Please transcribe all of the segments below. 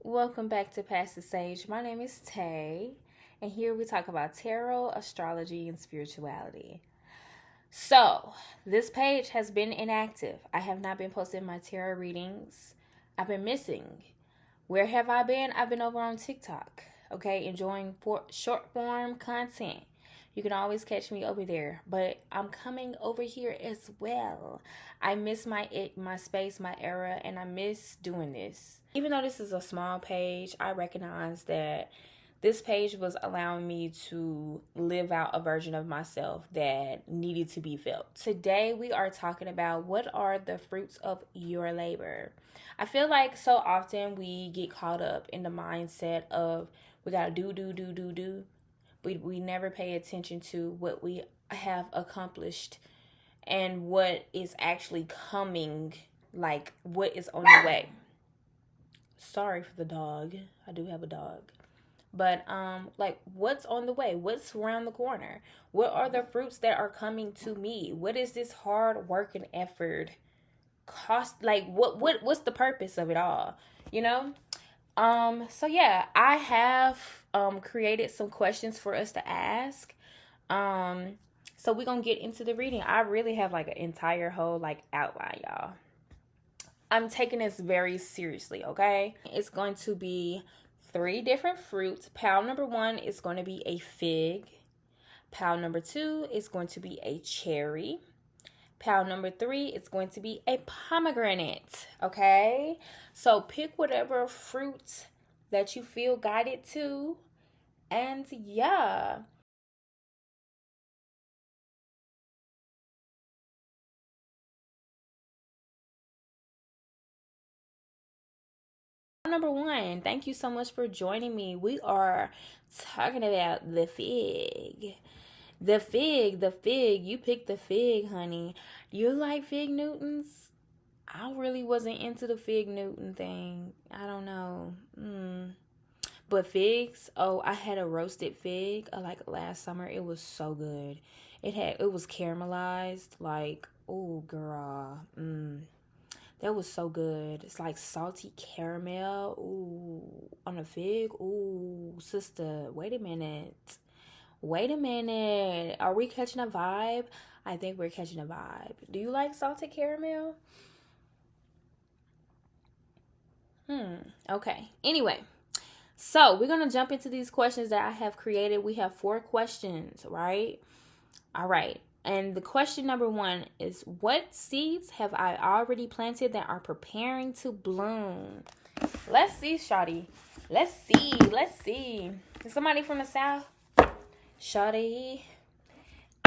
Welcome back to Past the Sage. My name is Tay, and here we talk about tarot, astrology, and spirituality. So, this page has been inactive. I have not been posting my tarot readings. I've been missing. Where have I been? I've been over on TikTok, okay, enjoying short form content. You can always catch me over there, but I'm coming over here as well. I miss my space, my era, and I miss doing this. Even though this is a small page, I recognize that this page was allowing me to live out a version of myself that needed to be felt. Today, we are talking about what are the fruits of your labor. I feel like so often we get caught up in the mindset of we gotta do. We never pay attention to what we have accomplished and what is actually coming, like what is on the way. Sorry for the dog. I do have a dog. But like what's on the way? What's around the corner? What are the fruits that are coming to me? What is this hard work and effort cost, like what's the purpose of it all? You know? So yeah, I have created some questions for us to ask. Um so we're gonna get into the reading. I really have like an entire whole like outline, y'all. I'm taking this very seriously, okay? It's going to be three different fruits. Pile number one is going to be a fig. Pile number two is going to be a cherry. Pile number three is going to be a pomegranate, okay? So pick whatever fruit that you feel guided to. And yeah. Number one, thank you so much for joining me. We are talking about the fig. The fig. You picked the fig, honey. You like fig Newtons? I really wasn't into the fig Newton thing. I don't know. But figs, oh, I had a roasted fig like last summer. It was so good. It was caramelized, like, oh girl. That was so good. It's like salty caramel. Ooh, on a fig. Ooh, sister, wait a minute. Wait a minute. Are we catching a vibe? I think we're catching a vibe. Do you like salted caramel? Okay. Anyway, so we're going to jump into these questions that I have created. We have 4 questions, right? All right. And the question number 1 is, what seeds have I already planted that are preparing to bloom? Let's see, Shawty. Let's see. Let's see. Is somebody from the South? Shawty.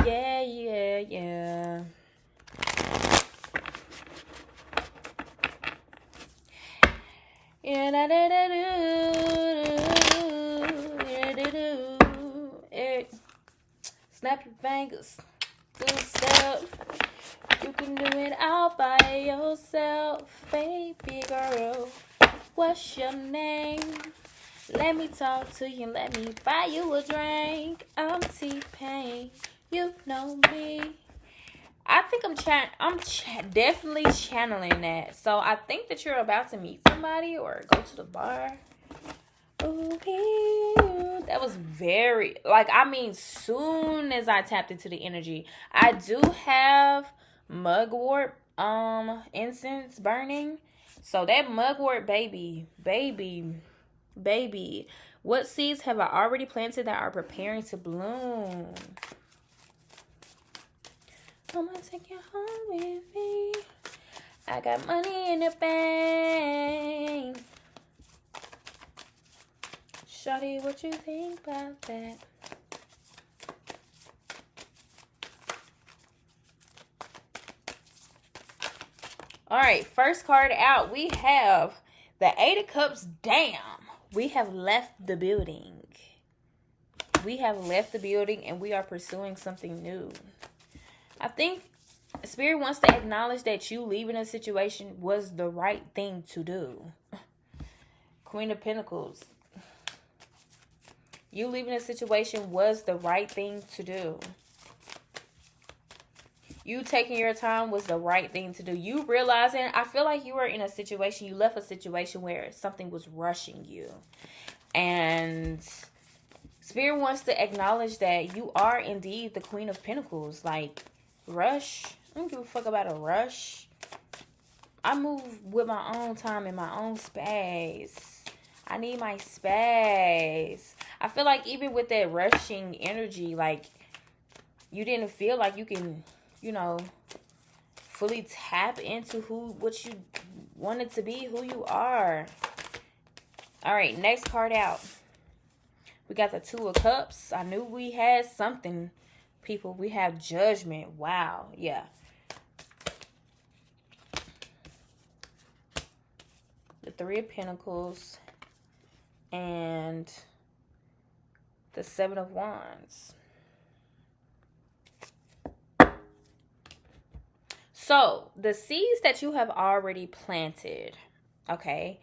Yeah, yeah, yeah. Yeah, da da da do. Snap your fingers. Do stuff. You can do it all by yourself, baby girl. What's your name? Let me talk to you. Let me buy you a drink. I'm T-Pain. You know me. I think I'm definitely channeling that. So I think that you're about to meet somebody or go to the bar. Okay. That was very, like, I mean, soon as I tapped into the energy, I do have mugwort incense burning. So that mugwort baby. What seeds have I already planted that are preparing to bloom? I'm gonna take you home with me. I got money in the bank. Shawty, what you think about that? All right, first card out. We have the 8 of Cups. Damn. We have left the building. We have left the building and we are pursuing something new. I think Spirit wants to acknowledge that you leaving a situation was the right thing to do. Queen of Pentacles. You leaving a situation was the right thing to do. You taking your time was the right thing to do. You realizing, I feel like you were in a situation, you left a situation where something was rushing you. And Spirit wants to acknowledge that you are indeed the Queen of Pentacles. Like, rush. I don't give a fuck about a rush. I move with my own time in my own space. I need my space. I feel like even with that rushing energy, like, you didn't feel like you can, fully tap into what you wanted to be, who you are. All right, next card out. We got the Two of Cups. I knew we had something, people. We have Judgment. Wow. Yeah. The Three of Pentacles. And the Seven of Wands. So, the seeds that you have already planted, okay?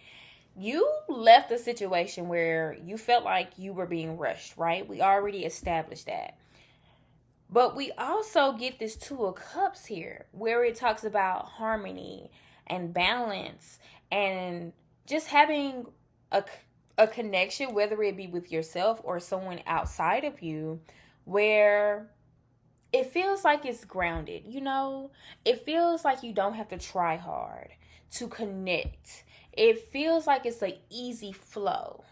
You left a situation where you felt like you were being rushed, right? We already established that. But we also get this Two of Cups here, where it talks about harmony and balance and just having a connection, whether it be with yourself or someone outside of you, where it feels like it's grounded, It feels like you don't have to try hard to connect. It feels like it's an easy flow.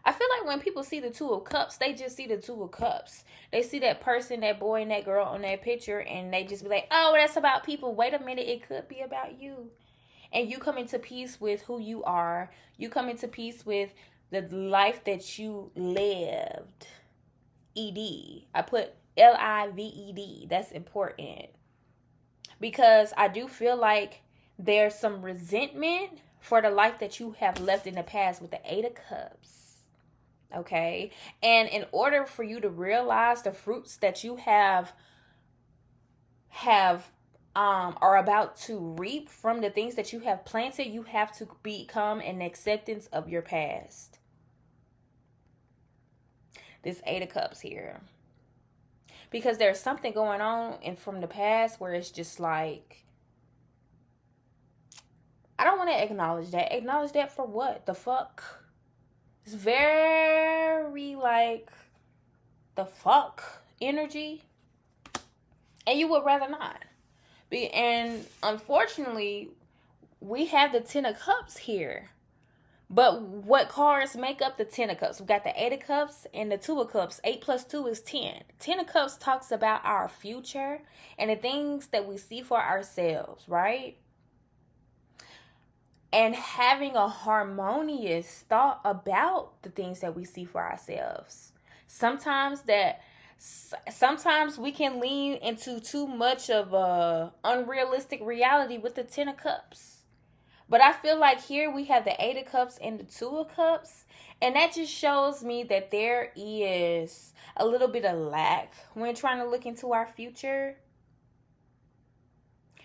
I feel like when people see the Two of Cups, they just see the Two of Cups. They see that person, that boy and that girl on that picture, and they just be like, oh, that's about people. Wait a minute, it could be about you. And you come into peace with who you are. You come into peace with the life that you lived. E-D. I put L-I-V-E-D. That's important. Because I do feel like there's some resentment for the life that you have left in the past with the Eight of Cups. Okay? And in order for you to realize the fruits that you are about to reap from the things that you have planted, you have to become an acceptance of your past. This Eight of Cups here. Because there's something going on from the past where it's just like, I don't want to acknowledge that. Acknowledge that for what? The fuck? It's very like the fuck energy. And you would rather not. And unfortunately, we have the Ten of Cups here. But what cards make up the Ten of Cups? We got the Eight of Cups and the Two of Cups. 8 plus 2 is 10. Ten of Cups talks about our future and the things that we see for ourselves, right? And having a harmonious thought about the things that we see for ourselves. Sometimes we can lean into too much of a unrealistic reality with the Ten of Cups. But I feel like here we have the Eight of Cups and the Two of Cups. And that just shows me that there is a little bit of lack when trying to look into our future.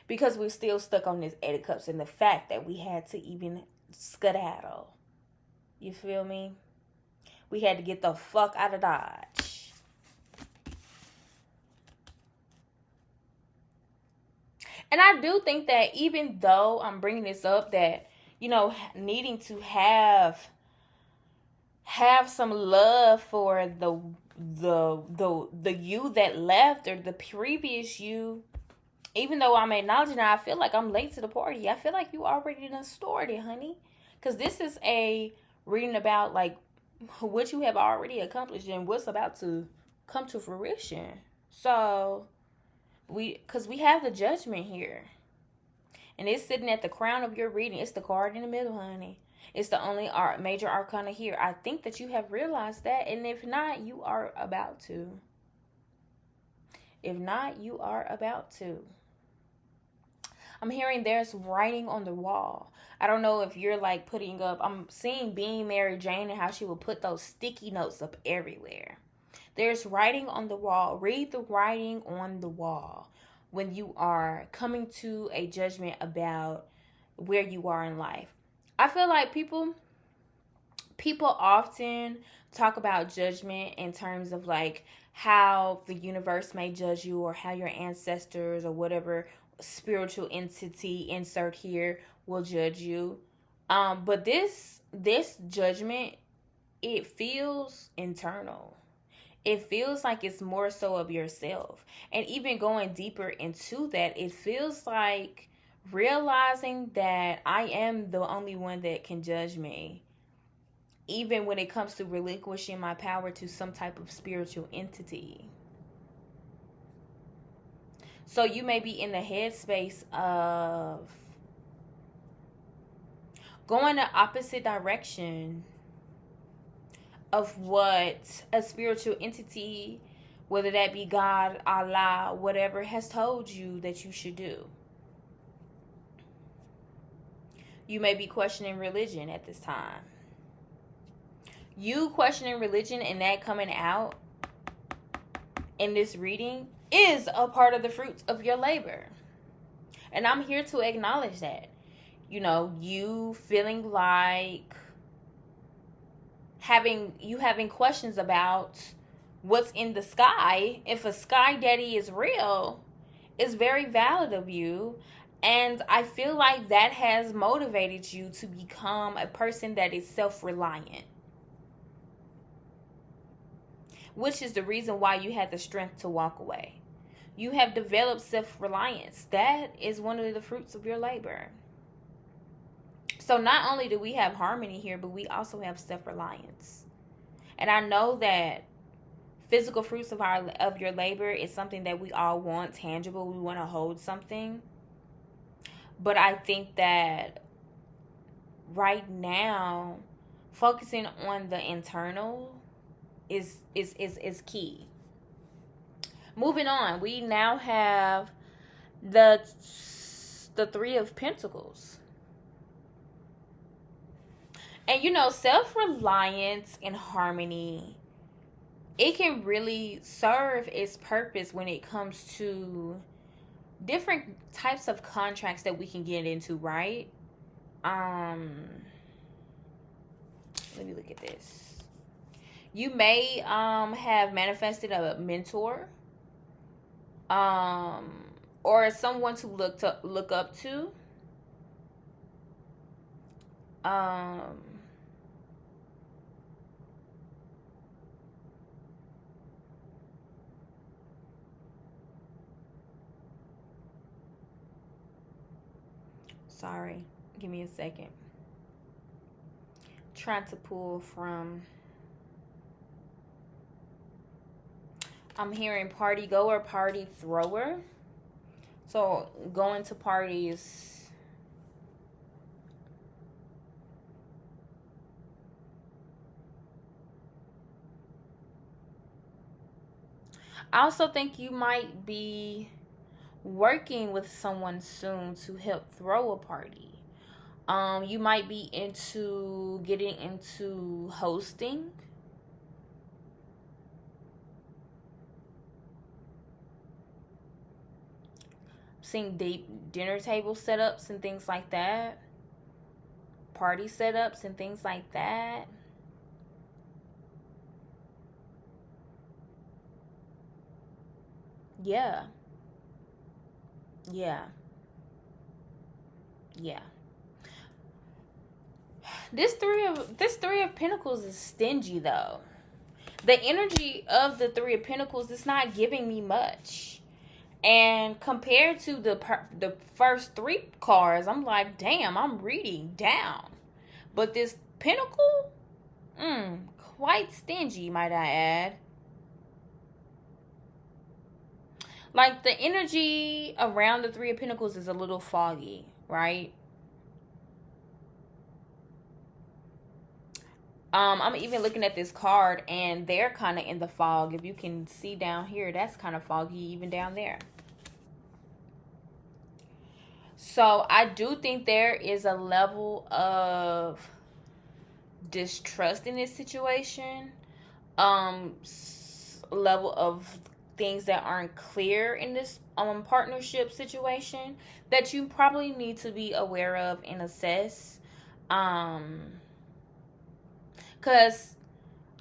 Because we're still stuck on this Eight of Cups and the fact that we had to even skedaddle. You feel me? We had to get the fuck out of Dodge. And I do think that even though I'm bringing this up, that, needing to have some love for the you that left or the previous you, even though I'm acknowledging that, I feel like I'm late to the party. I feel like you already done stored it, honey. Because this is a reading about, like, what you have already accomplished and what's about to come to fruition. So, because we have the Judgment here. And it's sitting at the crown of your reading. It's the card in the middle, honey. It's the only major arcana here. I think that you have realized that. And if not, you are about to. If not, you are about to. I'm hearing there's writing on the wall. I don't know if you're like putting up. I'm seeing Being Mary Jane and how she will put those sticky notes up everywhere. There's writing on the wall. Read the writing on the wall when you are coming to a judgment about where you are in life. I feel like people People often talk about judgment in terms of like how the universe may judge you, or how your ancestors or whatever spiritual entity insert here will judge you. But this judgment, it feels internal. It feels like it's more so of yourself. And even going deeper into that, it feels like realizing that I am the only one that can judge me, even when it comes to relinquishing my power to some type of spiritual entity. So you may be in the headspace of going the opposite direction of what a spiritual entity, whether that be God, Allah, whatever, has told you that you should do. You may be questioning religion at this time. You questioning religion and that coming out in this reading is a part of the fruits of your labor. And I'm here to acknowledge that. You know, you feeling like having questions about what's in the sky, if a sky daddy is real, is very valid of you. And I feel like that has motivated you to become a person that is self-reliant, which is the reason why you had the strength to walk away. You have developed self-reliance. That is one of the fruits of your labor. So not only do we have harmony here, but we also have self-reliance. And I know that physical fruits of your labor is something that we all want, tangible. We want to hold something. But I think that right now, focusing on the internal is key. Moving on, we now have the Three of Pentacles. And you know, self-reliance and harmony, it can really serve its purpose when it comes to different types of contracts that we can get into, right? Let me look at this. You may have manifested a mentor, or someone to look up to. Sorry, give me a second. Trying to pull from. I'm hearing party goer, party thrower. So going to parties. I also think you might be working with someone soon to help throw a party. You might be getting into hosting. Seeing dinner table setups and things like that. Party setups and things like that. Yeah. Yeah. Yeah. This three of Pentacles is stingy though. The energy of the Three of Pentacles is not giving me much. And compared to the first three cards, I'm like, damn, I'm reading down. But this Pentacle, quite stingy, might I add. Like, the energy around the Three of Pentacles is a little foggy, right? I'm even looking at this card, and they're kind of in the fog. If you can see down here, that's kind of foggy even down there. So I do think there is a level of distrust in this situation. Level of things that aren't clear in this partnership situation that you probably need to be aware of and assess. Because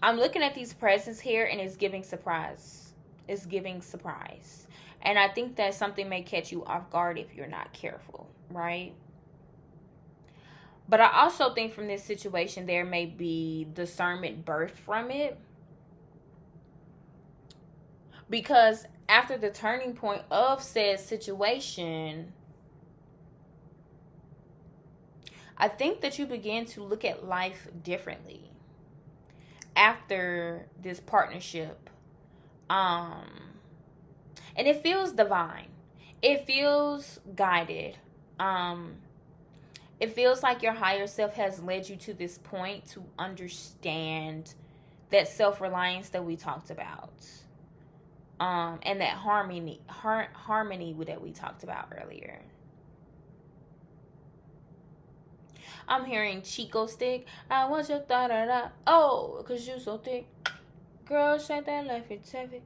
I'm looking at these presents here and it's giving surprise. It's giving surprise. And I think that something may catch you off guard if you're not careful, right? But I also think from this situation there may be discernment birthed from it. Because after the turning point of said situation, I think that you begin to look at life differently after this partnership. And it feels divine. It feels guided. Um it feels like your higher self has led you to this point to understand that self-reliance that we talked about. And that harmony that we talked about earlier. I'm hearing Chico stick. I want your da da da. Oh, cause you so thick. Girl, shake that leffy taffy.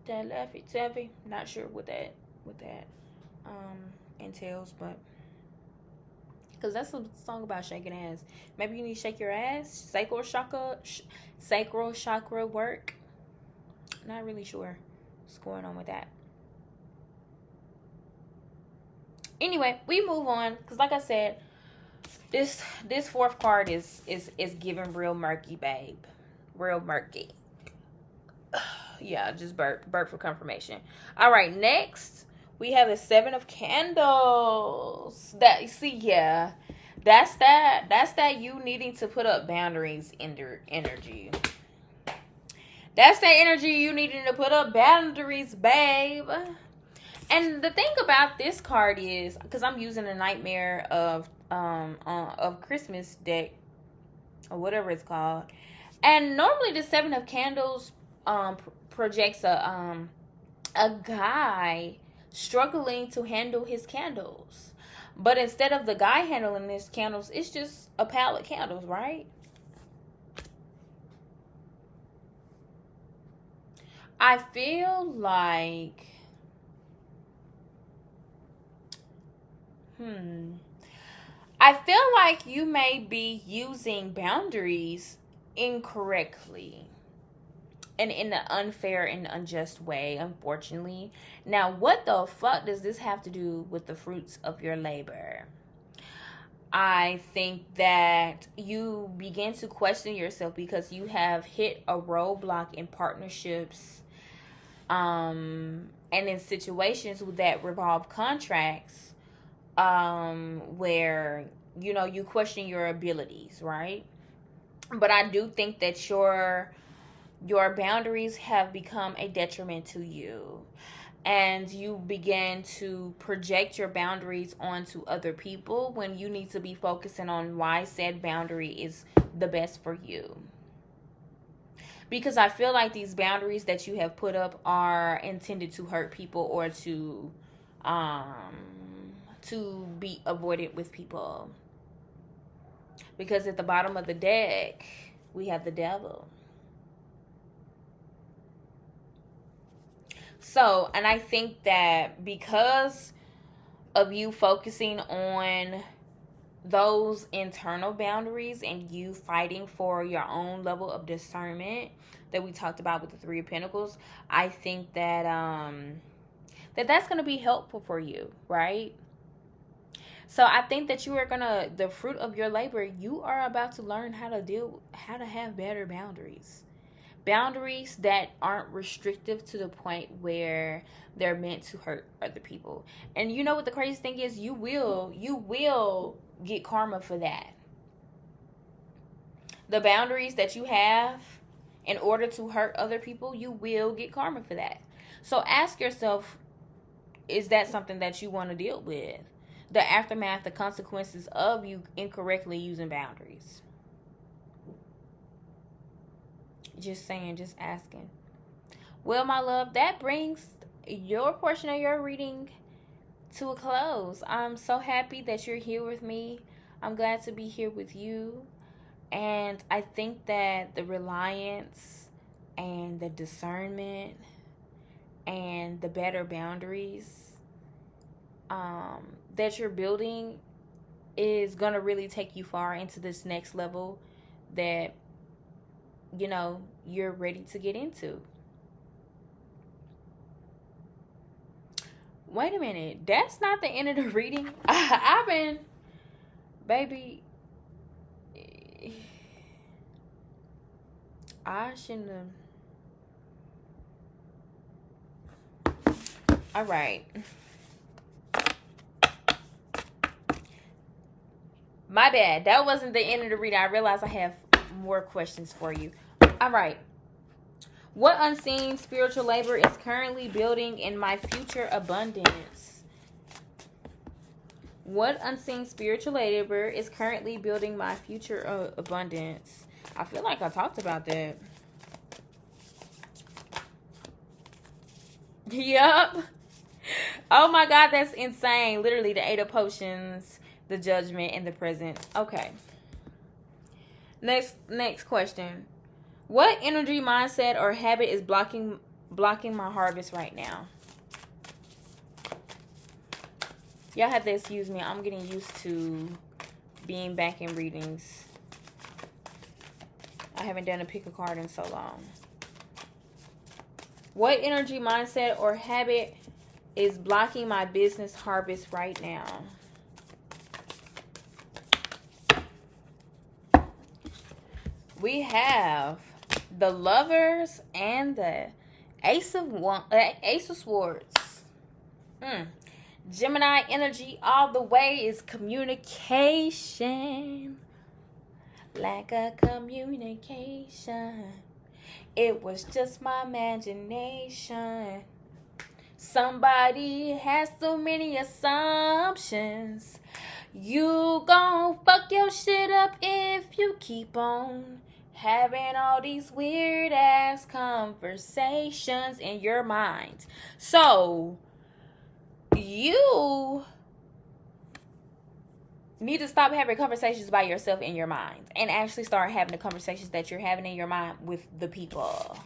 That leffy taffy. Not sure what that entails, but cause that's a song about shaking ass. Maybe you need to shake your ass. Sacral chakra work. Not really sure what's going on with that. Anyway, we move on because, like I said, this fourth card is giving real murky, babe. Real murky. Yeah, just burp for confirmation. All right, next we have the Seven of Candles. That see, yeah, that's that you needing to put up boundaries in their energy. That's that energy you needing to put up boundaries, babe. And the thing about this card is, because I'm using a Nightmare of Christmas deck or whatever it's called, and normally the Seven of Candles projects a guy struggling to handle his candles, but instead of the guy handling his candles, it's just a pallet of candles, right? I feel like I feel like you may be using boundaries incorrectly and in an unfair and unjust way, unfortunately. Now, what the fuck does this have to do with the fruits of your labor? I think that you begin to question yourself because you have hit a roadblock in partnerships, and in situations that revolve contracts, where you question your abilities, right? But I do think that your boundaries have become a detriment to you, and you begin to project your boundaries onto other people when you need to be focusing on why said boundary is the best for you. Because I feel like these boundaries that you have put up are intended to hurt people or to be avoided with people. Because at the bottom of the deck, we have the devil. So, and I think that because of you focusing on those internal boundaries and you fighting for your own level of discernment that we talked about with the Three of Pentacles, I think that that's going to be helpful for you, right? So I think that you are gonna, the fruit of your labor, you are about to learn how to have better boundaries. Boundaries that aren't restrictive to the point where they're meant to hurt other people. And you know what the crazy thing is? You will get karma for that. The boundaries that you have in order to hurt other people, you will get karma for that. So ask yourself, is that something that you want to deal with? The aftermath, the consequences of you incorrectly using boundaries. Just saying, just asking. Well, my love, that brings your portion of your reading to a close. I'm so happy that you're here with me. I'm glad to be here with you. And I think that the reliance and the discernment and the better boundaries that you're building is going to really take you far into this next level that you know, you're ready to get into. Wait a minute. That's not the end of the reading. I've been, baby, I shouldn't have. All right. My bad. That wasn't the end of the reading. I realized I have more questions for you. All right. What unseen spiritual labor is currently building in my future abundance? What unseen spiritual labor is currently building my future abundance? I feel like I talked about that. Yup. Oh my God, that's insane. Literally the 8 of Potions, the Judgment, and the Present. Okay. Next question. What energy, mindset, or habit is blocking my harvest right now? Y'all have to excuse me. I'm getting used to being back in readings. I haven't done a pick a card in so long. What energy, mindset, or habit is blocking my business harvest right now? We have the Lovers and the Ace of Swords. Gemini energy all the way is communication. Lack of communication. It was just my imagination. Somebody has so many assumptions. You gon' fuck your shit up if you keep on having all these weird ass conversations in your mind. So you need to stop having conversations by yourself in your mind and actually start having the conversations that you're having in your mind with the people.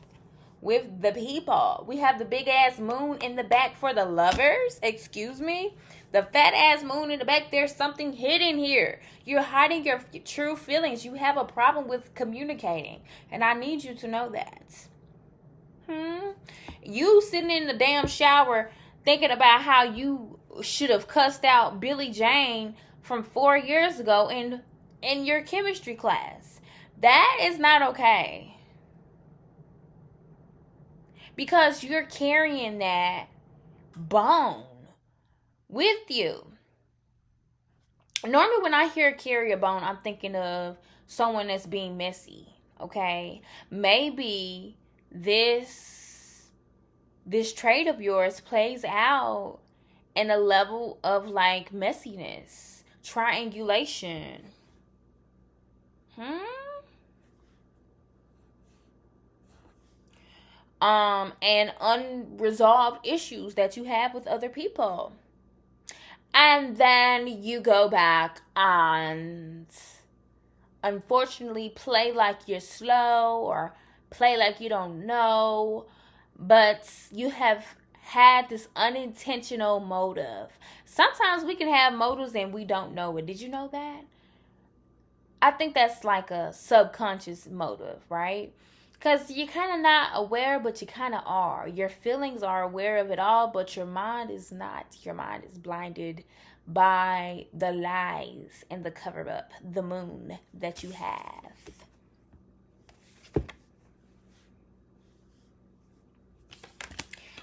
With the people. We have the big ass moon in the back for the Lovers. Excuse me. The fat ass moon in the back. There's something hidden here. You're hiding your true feelings. You have a problem with communicating. And I need you to know that. You sitting in the damn shower thinking about how you should have cussed out Billie Jane from 4 years ago in your chemistry class. That is not okay. Because you're carrying that bone with you. Normally when I hear carry a bone, I'm thinking of someone that's being messy. Okay? Maybe this trait of yours plays out in a level of like messiness, triangulation. And unresolved issues that you have with other people. And then you go back and unfortunately play like you're slow or play like you don't know, but you have had this unintentional motive. Sometimes we can have motives and we don't know it. Did you know that? I think that's like a subconscious motive, right? Because you're kind of not aware, but you kind of are. Your feelings are aware of it all, but your mind is not. Your mind is blinded by the lies and the cover-up, the moon that you have.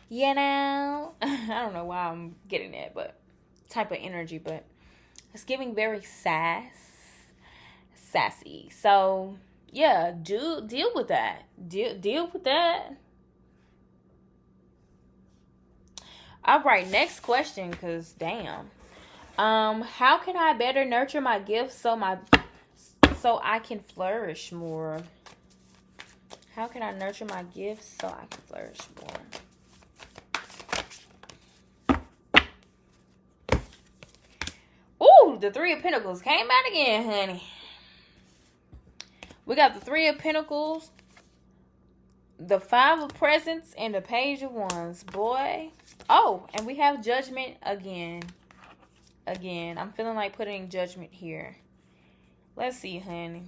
You know, I don't know why I'm getting that, but type of energy, but it's giving very sassy. So yeah, deal with that. Deal with that. All right, next question, cause damn. How can I better nurture my gifts so I can flourish more? How can I nurture my gifts so I can flourish more? Ooh, the 3 of Pentacles came out again, honey. We got the 3 of Pentacles, the 5 of Presents, and the Page of Wands. Boy. Oh, and we have Judgment again. I'm feeling like putting Judgment here. Let's see, honey.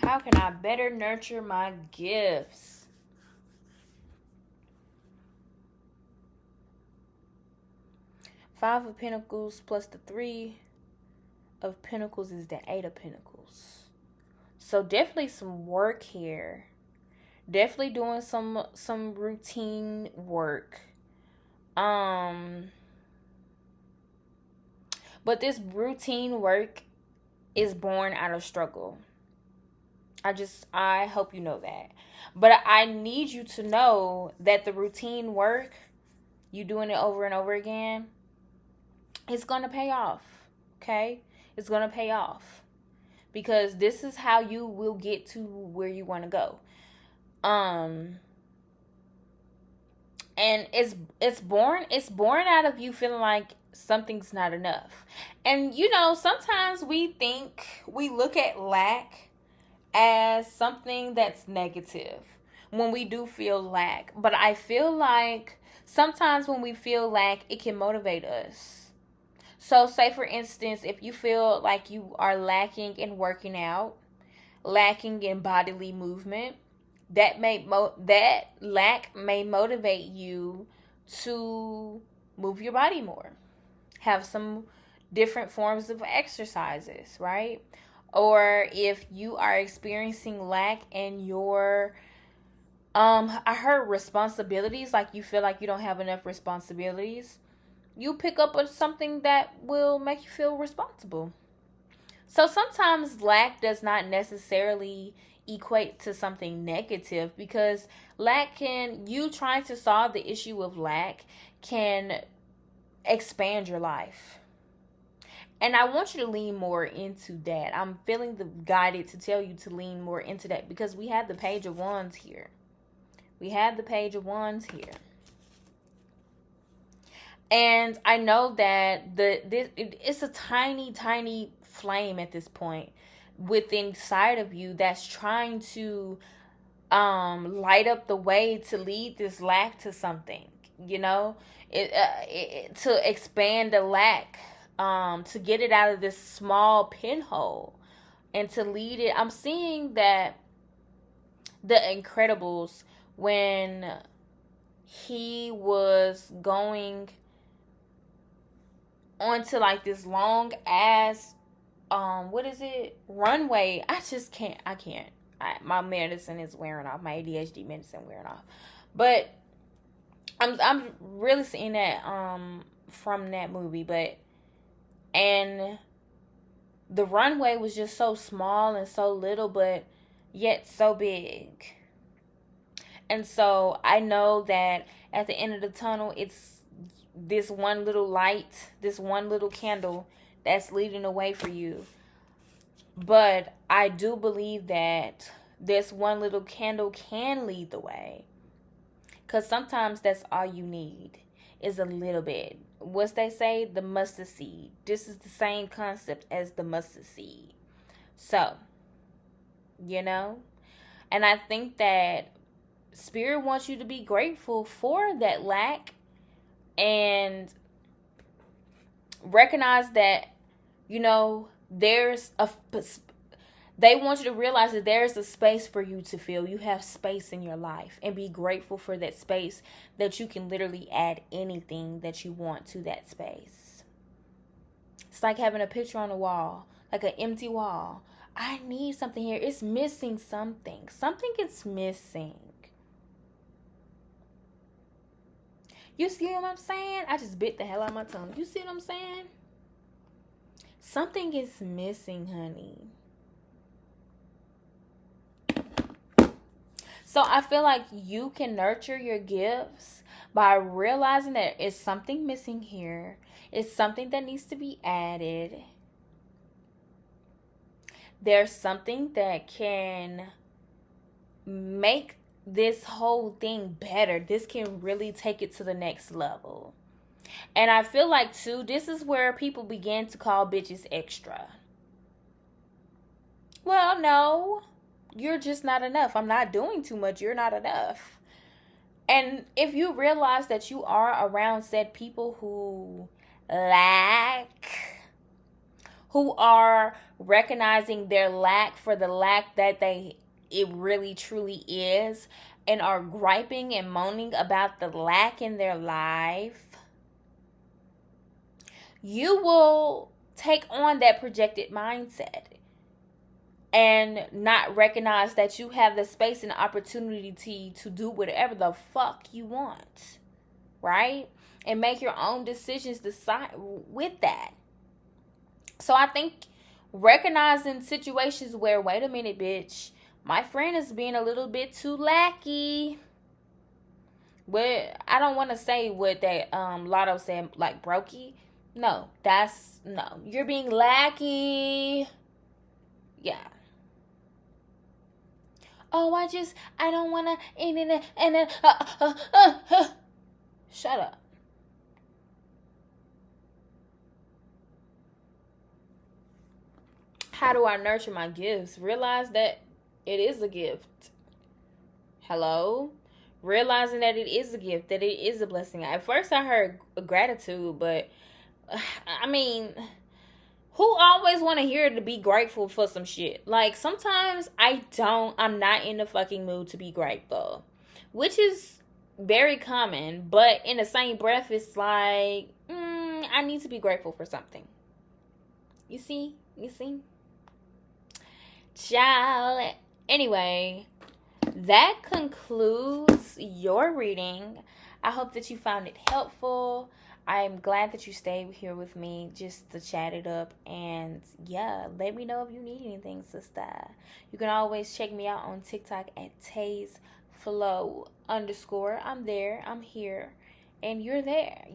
How can I better nurture my gifts? Five of Pentacles plus the Three of Pentacles is the Eight of Pentacles. So definitely some work here. Definitely doing some routine work. But this routine work is born out of struggle. I hope you know that. But I need you to know that the routine work, you doing it over and over again, it's going to pay off. Okay? It's going to pay off. Because this is how you will get to where you want to go. And it's born out of you feeling like something's not enough. And sometimes we look at lack as something that's negative when we do feel lack. But I feel like sometimes when we feel lack, it can motivate us. So say for instance, if you feel like you are lacking in working out, lacking in bodily movement, that lack may motivate you to move your body more. Have some different forms of exercises, right? Or if you are experiencing lack in your I heard responsibilities, like you feel like you don't have enough responsibilities, you pick up on something that will make you feel responsible. So sometimes lack does not necessarily equate to something negative, because you trying to solve the issue of lack can expand your life. And I want you to lean more into that. I'm feeling guided to tell you to lean more into that, because we have the Page of Wands here. And I know that it's a tiny, tiny flame at this point within inside of you that's trying to light up the way to lead this lack to something, to expand the lack, to get it out of this small pinhole and to lead it. I'm seeing that the Incredibles, when he was going onto like this long ass runway. I can't. My medicine is wearing off. My ADHD medicine wearing off. But I'm really seeing that from that movie. And the runway was just so small and so little, but yet so big. And so I know that at the end of the tunnel, it's this one little light, this one little candle that's leading the way for you. But I do believe that this one little candle can lead the way. Because sometimes that's all you need is a little bit. What they say, the mustard seed. This is the same concept as the mustard seed. So, and I think that Spirit wants you to be grateful for that lack and recognize that, they want you to realize that there's a space for you to feel. You have space in your life, and be grateful for that space, that you can literally add anything that you want to that space. It's like having a picture on the wall, like an empty wall. I need something here. It's missing something. Something is missing. You see what I'm saying? I just bit the hell out of my tongue. You see what I'm saying? Something is missing, honey. So I feel like you can nurture your gifts by realizing that it's something missing here. It's something that needs to be added. There's something that can make this whole thing better. This can really take it to the next level. And I feel like, too, this is where people begin to call bitches extra. Well, no. You're just not enough. I'm not doing too much. You're not enough. And if you realize that you are around said people who lack who are recognizing their lack for the lack that it really truly is, and are griping and moaning about the lack in their life, you will take on that projected mindset and not recognize that you have the space and opportunity to do whatever the fuck you want, right? And make your own decisions decide with that. So I think recognizing situations where, wait a minute, bitch, my friend is being a little bit too lackey. But I don't want to say what that Lotto said, like brokey. No, you're being lackey. Yeah. Oh, I don't want to, shut up. How do I nurture my gifts? Realize that it is a gift. Hello? Realizing that it is a gift, that it is a blessing. At first I heard gratitude, but I mean, who always want to hear to be grateful for some shit? Like, sometimes I'm not in the fucking mood to be grateful, which is very common, but in the same breath, it's like, I need to be grateful for something. You see? Child. Anyway, that concludes your reading. I hope that you found it helpful. I'm glad that you stayed here with me just to chat it up. And yeah, let me know if you need anything, sister. You can always check me out on TikTok at TaysFlow_. I'm there. I'm here. And you're there,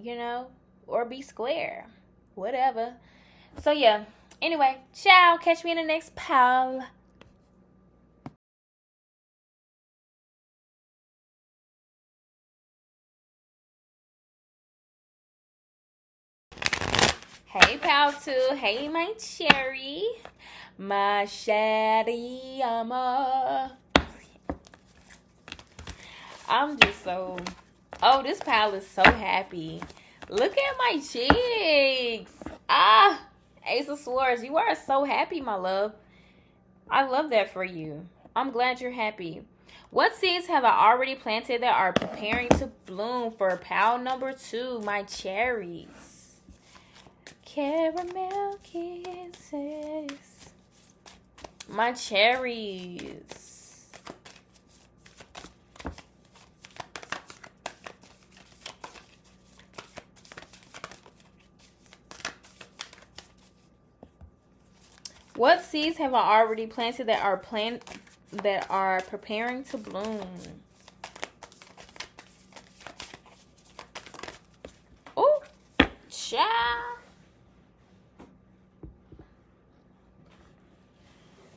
or be square. Whatever. So yeah. Anyway, ciao. Catch me in the next pal. Hey, pal two. Hey, my cherry. My cherry, I'm just so... Oh, this pal is so happy. Look at my cheeks. Ace of Swords, you are so happy, my love. I love that for you. I'm glad you're happy. What seeds have I already planted that are preparing to bloom for pal number 2, my cherries? Caramel kisses. My cherries. What seeds have I already planted that are preparing to bloom? Oh, child.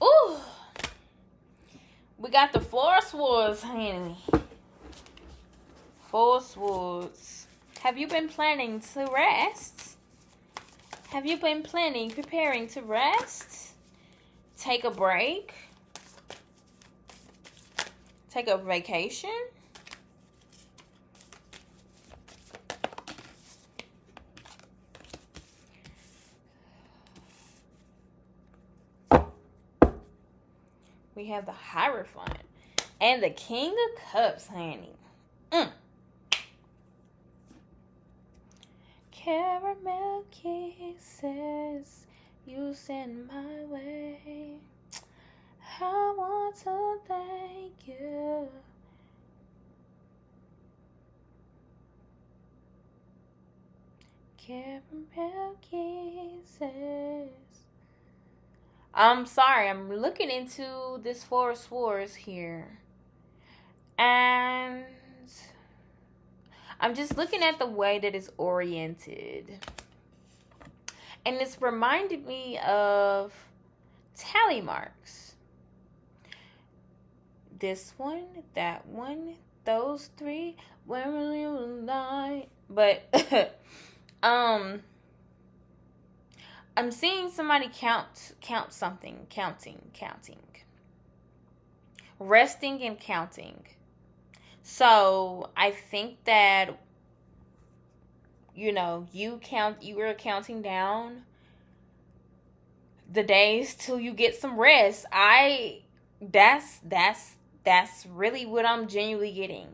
Ooh. We got the 4 swords, honey. 4 swords. Have you been planning to rest? Have you been preparing to rest? Take a break? Take a vacation? We have the Hierophant and the King of Cups, honey. Caramel kisses you send my way. I want to thank you. Caramel kisses. I'm sorry, I'm looking into this 4 swords here. And I'm just looking at the way that it's oriented. And it's reminded me of tally marks. This one, that one, those 3. Where will you lie? But I'm seeing somebody count something, counting. Resting and counting. So I think that, you were counting down the days till you get some rest. That's really what I'm genuinely getting.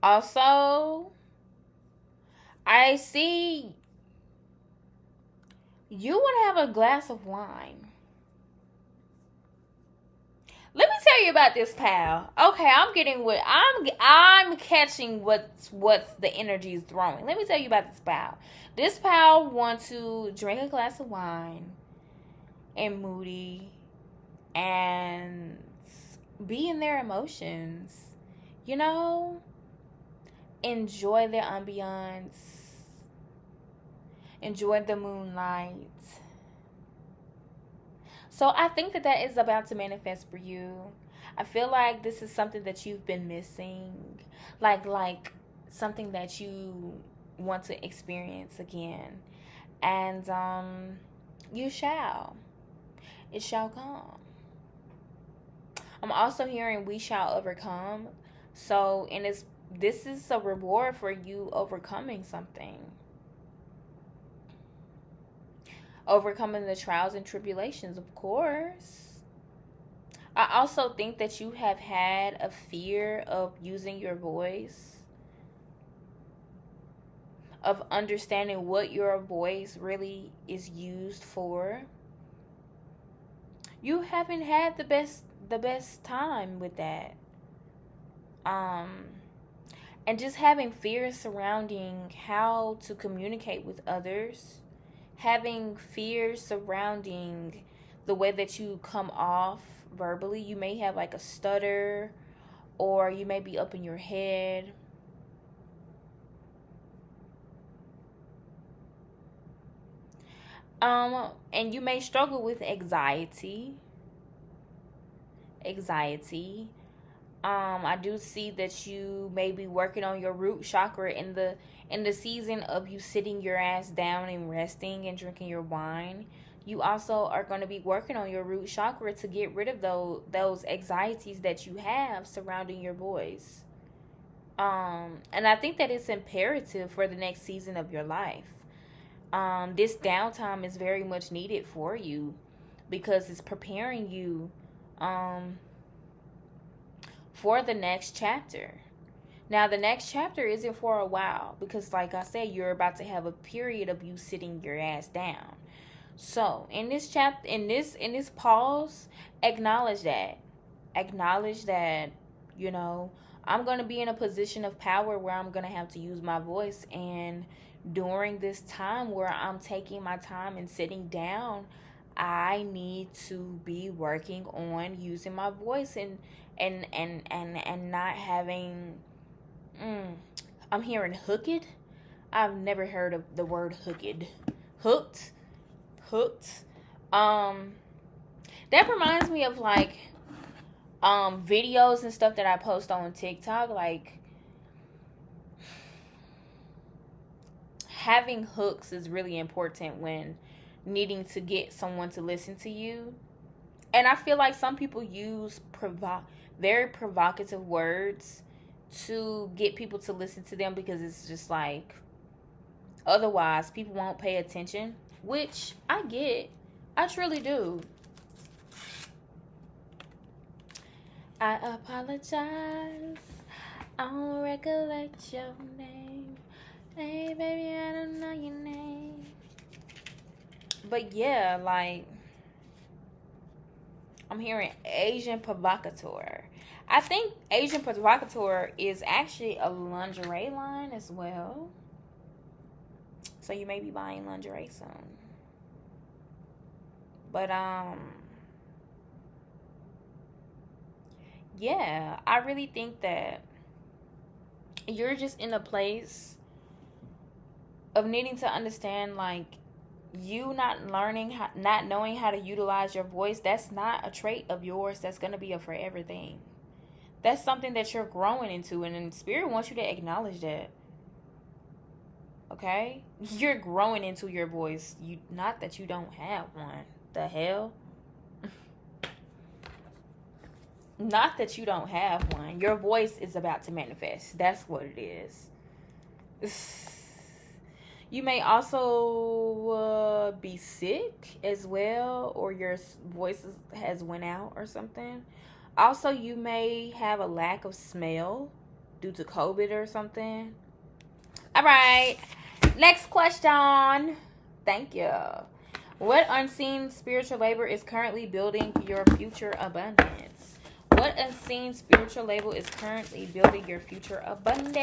Also, I see you would have a glass of wine. Let me tell you about this pal. Okay, I'm getting what I'm catching what's the energy is throwing. Let me tell you about this pal. This pal wants to drink a glass of wine and moody and be in their emotions. You know, enjoy their ambiance, enjoy the moonlight. So I think that that is about to manifest for you. I feel like this is something that you've been missing, like something that you want to experience again, and you shall. It shall come. I'm also hearing we shall overcome. So, and this is a reward for you overcoming something. Overcoming the trials and tribulations, of course. I also think that you have had a fear of using your voice, of understanding what your voice really is used for. You haven't had the best time with that. Um and just having fears surrounding how to communicate with others, having fears surrounding the way that you come off verbally. You may have like a stutter, or you may be up in your head. And you may struggle with anxiety. I do see that you may be working on your root chakra in the season of you sitting your ass down and resting and drinking your wine. You also are going to be working on your root chakra to get rid of those anxieties that you have surrounding your voice. And I think that it's imperative for the next season of your life. This downtime is very much needed for you because it's preparing you um, for the next chapter. Now, the next chapter isn't for a while because, like I said, you're about to have a period of you sitting your ass down. So, in this chapter, in this pause, acknowledge that. Acknowledge that, you know, I'm going to be in a position of power where I'm going to have to use my voice, and during this time where I'm taking my time and sitting down, I need to be working on using my voice and not having I'm hearing hooked. I've never heard of the word hooked. Hooked. Hooked. Um that reminds me of like videos and stuff that I post on TikTok, like having hooks is really important when needing to get someone to listen to you. And I feel like some people use very provocative words to get people to listen to them because it's just like otherwise people won't pay attention, which I get. I truly do. I apologize. I don't recollect your name. Hey, baby, I don't know your name. But yeah, like, I'm hearing Asian provocateur. I think Asian provocateur is actually a lingerie line as well. So you may be buying lingerie soon. But yeah, I really think that you're just in a place of needing to understand, like, you not knowing how to utilize your voice. That's not a trait of yours that's going to be a forever thing. That's something that you're growing into, and spirit wants you to acknowledge that. Okay, you're growing into your voice. You not that you don't have one. The hell. Not that you don't have one. Your voice is about to manifest. That's what it is. You may also be sick as well, or your voice has went out or something. Also, you may have a lack of smell due to COVID or something. All right. Next question. Thank you. What unseen spiritual labor is currently building your future abundance? What unseen spiritual labor is currently building your future abundance?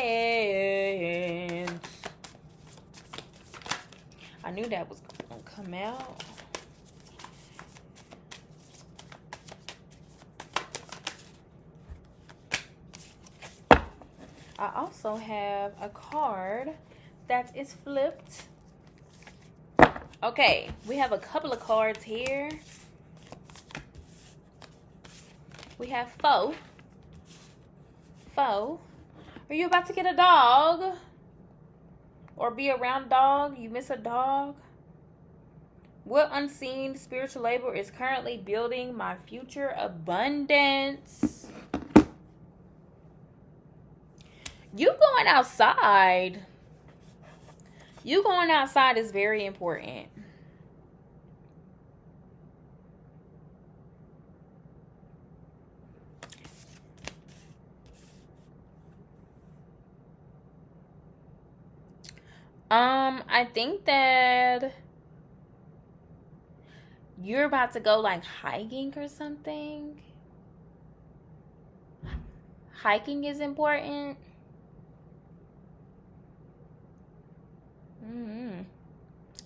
I knew that was going to come out. I also have a card that is flipped. Okay, we have a couple of cards here. We have foe. Foe. Are you about to get a dog? Or be around a dog? You miss a dog? What unseen spiritual labor is currently building my future abundance? You going outside. You going outside is very important. I think that you're about to go like hiking or something. Hiking is important.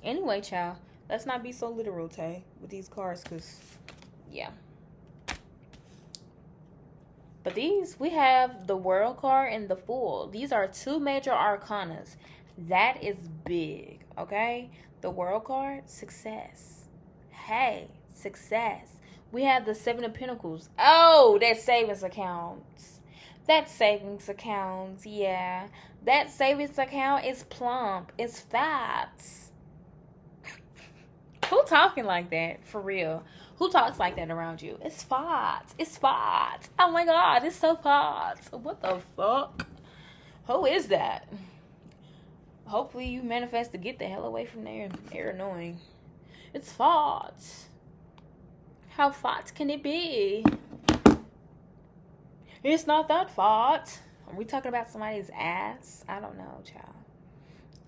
Anyway, child, let's not be so literal, Tay, with these cards, because, yeah. But these, we have the World card and the Fool. These are two major arcanas. That is big, okay? The World card, success. Hey, success. We have the Seven of Pentacles. Oh, that savings accounts. That savings accounts, yeah. That savings account is plump. It's fat. Who talking like that? For real. Who talks like that around you? It's fat. It's fat. Oh my God, it's so fat. What the fuck? Who is that? Hopefully you manifest to get the hell away from there. They're annoying. It's fat. How fat can it be? It's not that fat. Are we talking about somebody's ass? I don't know, child.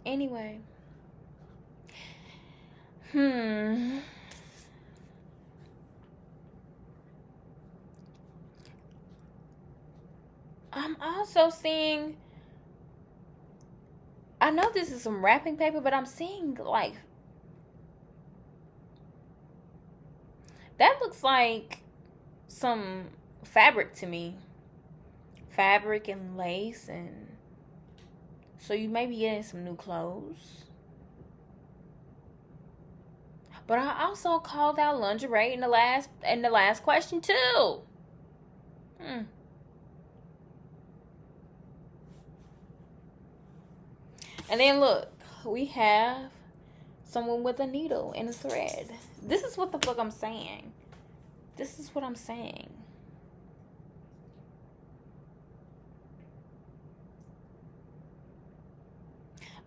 Anyway. I'm also seeing, I know this is some wrapping paper, but I'm seeing like, that looks like some fabric to me. Fabric and lace, and so you may be getting some new clothes. But I also called out lingerie in the last question too. And then look, we have someone with a needle and a thread. This is what the fuck I'm saying. This is what I'm saying.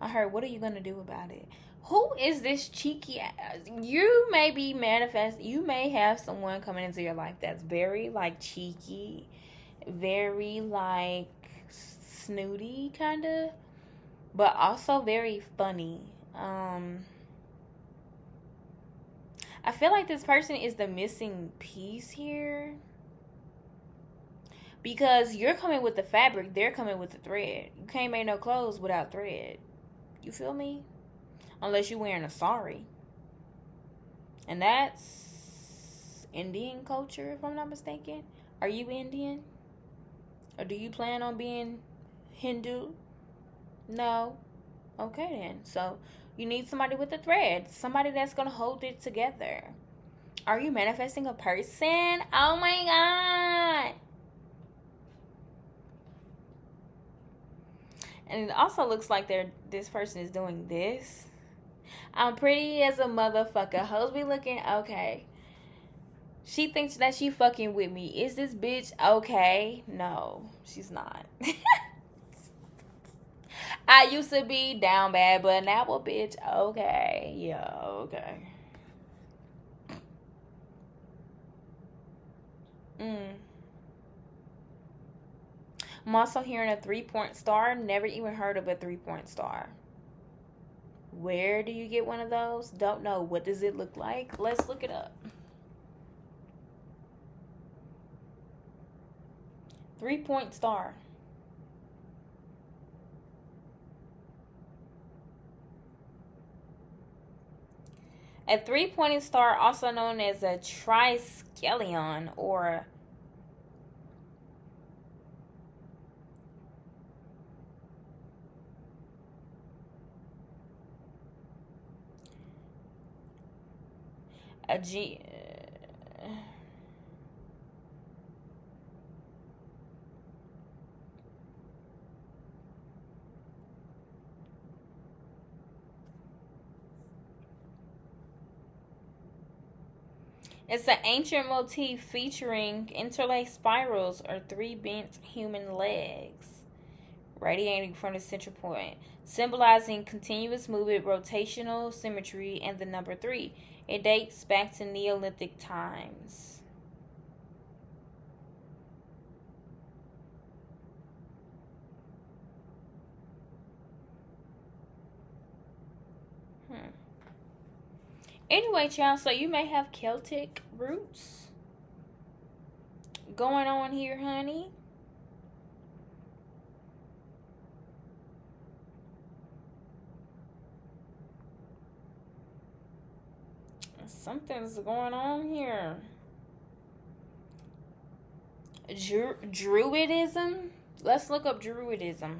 I heard, what are you going to do about it? Who is this cheeky ass? You may be you may have someone coming into your life that's very like cheeky, very like snooty kind of, but also very funny. I feel like this person is the missing piece here. Because you're coming with the fabric, they're coming with the thread. You can't make no clothes without thread. You feel me? Unless you're wearing a sari. And that's Indian culture, if I'm not mistaken. Are you Indian? Or do you plan on being Hindu? No. Okay then. So you need somebody with a thread. Somebody that's going to hold it together. Are you manifesting a person? Oh my God. And it also looks like this person is doing this. I'm pretty as a motherfucker. Hoes be looking okay. She thinks that she fucking with me. Is this bitch okay? No, she's not. I used to be down bad, but now a bitch okay. Yeah, okay. Mm. I'm also hearing a 3-point star. Never even heard of a 3-point star. Where do you get one of those? Don't know. What does it look like? Let's look it up. 3-point star. A 3-pointed star, also known as a triskelion or a G. It's an ancient motif featuring interlaced spirals or 3 bent human legs radiating from the central point, symbolizing continuous movement, rotational symmetry, and the number 3. It dates back to Neolithic times. Hmm. Anyway, child, so you may have Celtic roots going on here, honey. Something's going on here. Druidism? Let's look up Druidism.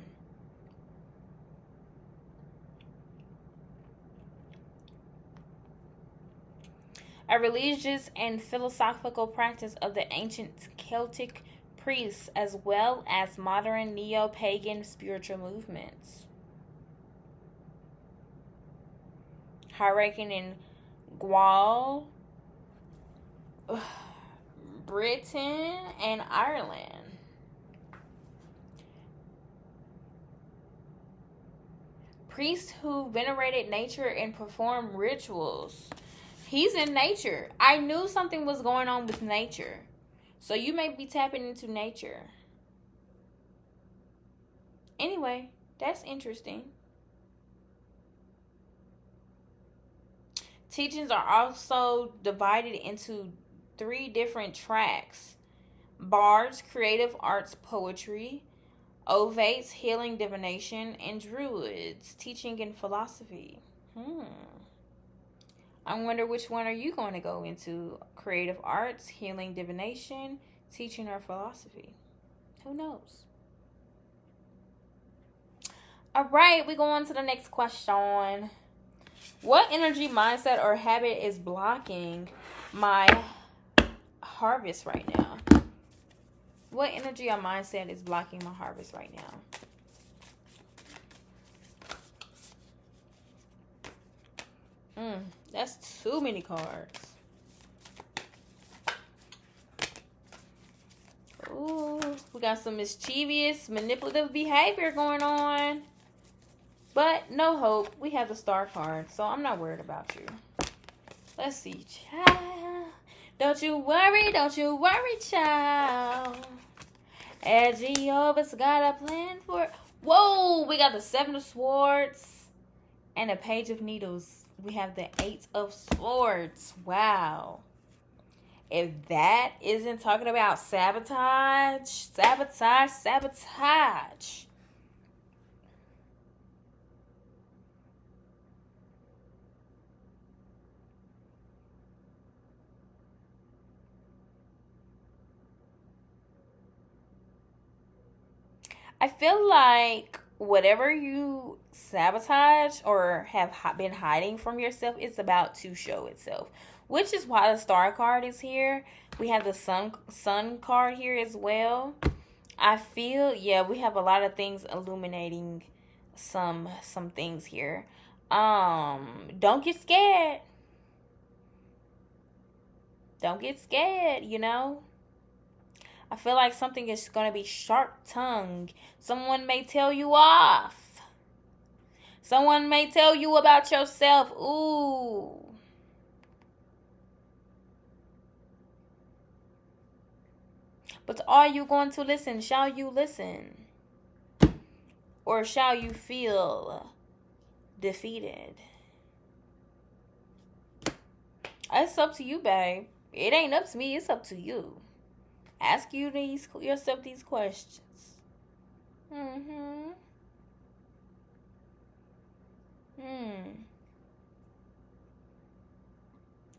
A religious and philosophical practice of the ancient Celtic priests as well as modern neo-pagan spiritual movements. Hierarchy in Gaul, Britain, and Ireland. Priests who venerated nature and performed rituals. He's in nature. I knew something was going on with nature. So you may be tapping into nature. Anyway, that's interesting. Teachings are also divided into 3 different tracks: bards, creative arts, poetry; ovates, healing, divination; and druids, teaching and philosophy. I wonder which one are you going to go into? Creative arts, healing, divination, teaching, or philosophy? Who knows? All right, we go on to the next question. What energy, mindset, or habit is blocking my harvest right now? What energy or mindset is blocking my harvest right now? That's too many cards. Ooh, we got some mischievous, manipulative behavior going on. But no hope. We have the star card, so I'm not worried about you. Let's see, child. Don't you worry, child. As Jehovah's got a plan for it. Whoa, we got the 7 of Swords and a Page of Needles. We have the 8 of Swords. Wow. If that isn't talking about sabotage. I feel like whatever you sabotage or have been hiding from yourself is about to show itself, which is why the star card is here. We have the sun card here as well. I feel, yeah, we have a lot of things illuminating some things here. Don't get scared. Don't get scared, you know? I feel like something is going to be sharp-tongued. Someone may tell you off. Someone may tell you about yourself. Ooh. But are you going to listen? Shall you listen? Or shall you feel defeated? It's up to you, babe. It ain't up to me. It's up to you. Ask yourself these questions.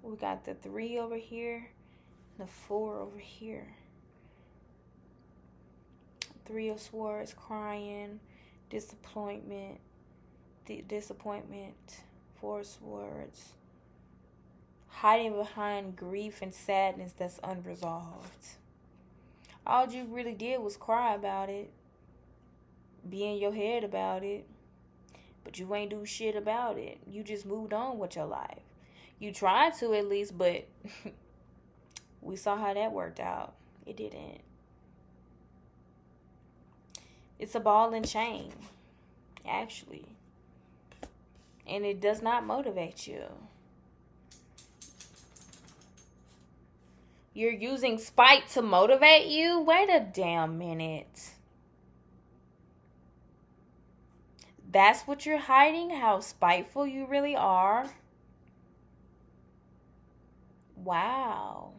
We got the 3 over here, the 4 over here. 3 of Swords, crying, disappointment, 4 of Swords, hiding behind grief and sadness that's unresolved. All you really did was cry about it, be in your head about it, but you ain't do shit about it. You just moved on with your life. You tried to at least, but we saw how that worked out. It didn't. It's a ball and chain, actually. And it does not motivate you. You're using spite to motivate you? Wait a damn minute. That's what you're hiding? How spiteful you really are? Wow.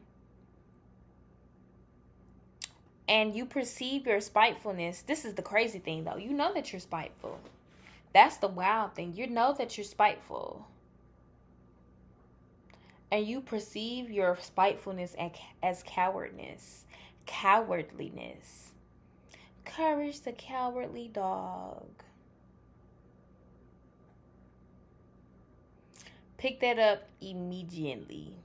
And you perceive your spitefulness. This is the crazy thing, though. You know that you're spiteful. That's the wild thing. You know that you're spiteful. And you perceive your spitefulness as cowardliness. Courage the cowardly dog. Pick that up immediately.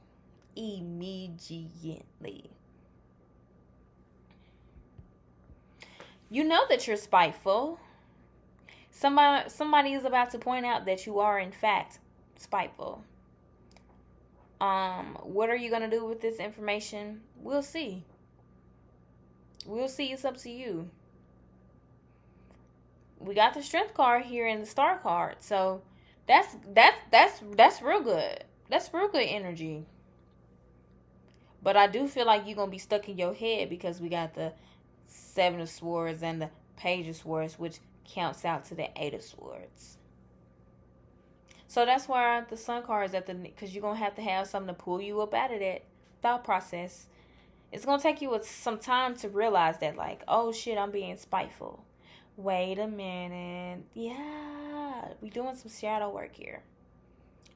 You know that you're spiteful. Somebody is about to point out that you are in fact spiteful. What are you going to do with this information? We'll see. It's up to you. We got the Strength card here and the Star card. So that's real good. That's real good energy. But I do feel like you're going to be stuck in your head because we got the 7 of Swords and the Page of Swords, which counts out to the 8 of Swords. So that's why the Sun card is because you're going to have something to pull you up out of that thought process. It's going to take you some time to realize that, like, oh shit, I'm being spiteful. Wait a minute. Yeah, we're doing some shadow work here.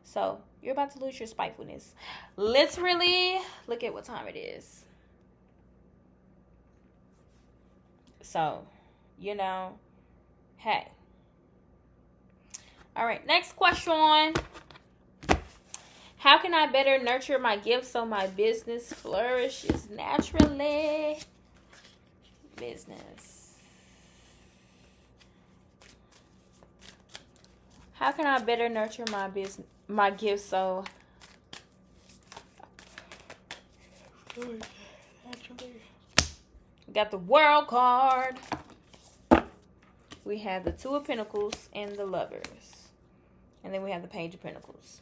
So you're about to lose your spitefulness. Let's really look at what time it is. So, hey. All right, next question. How can I better nurture my gifts so my business flourishes naturally? Business. How can I better nurture my gifts so naturally? We got the World card. We have the 2 of Pentacles and the Lovers. And then we have the Page of Pentacles.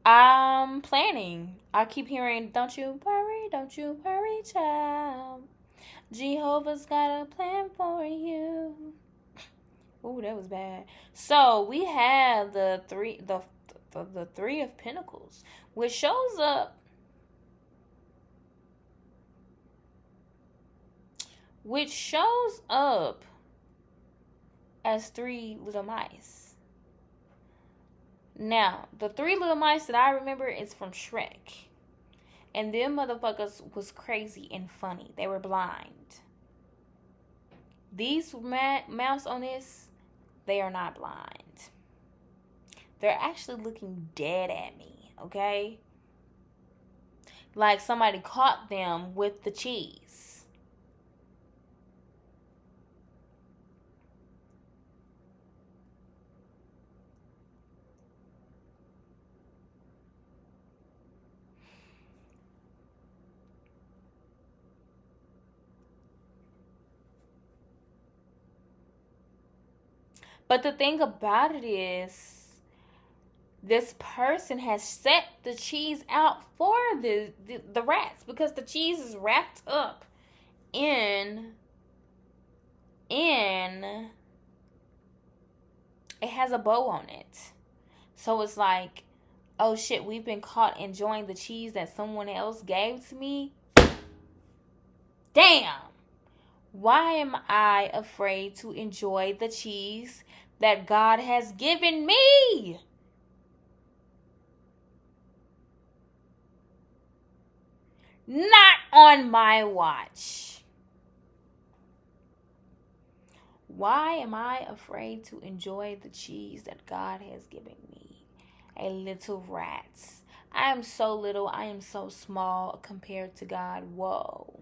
I'm planning. I keep hearing, don't you worry, child. Jehovah's got a plan for you. Ooh, that was bad. So we have the 3 of Pentacles, which shows up as 3 little mice. Now, the 3 little mice that I remember is from Shrek. And them motherfuckers was crazy and funny. They were blind. These mouse on this, they are not blind. They're actually looking dead at me, okay? Like somebody caught them with the cheese. But the thing about it is, this person has set the cheese out for the rats, because the cheese is wrapped up in it has a bow on it. So it's like, oh shit, we've been caught enjoying the cheese that someone else gave to me. Damn. Why am I afraid to enjoy the cheese that God has given me? Not on my watch. Why am I afraid to enjoy the cheese that God has given me? A little rat. I am so little. I am so small compared to God. Whoa.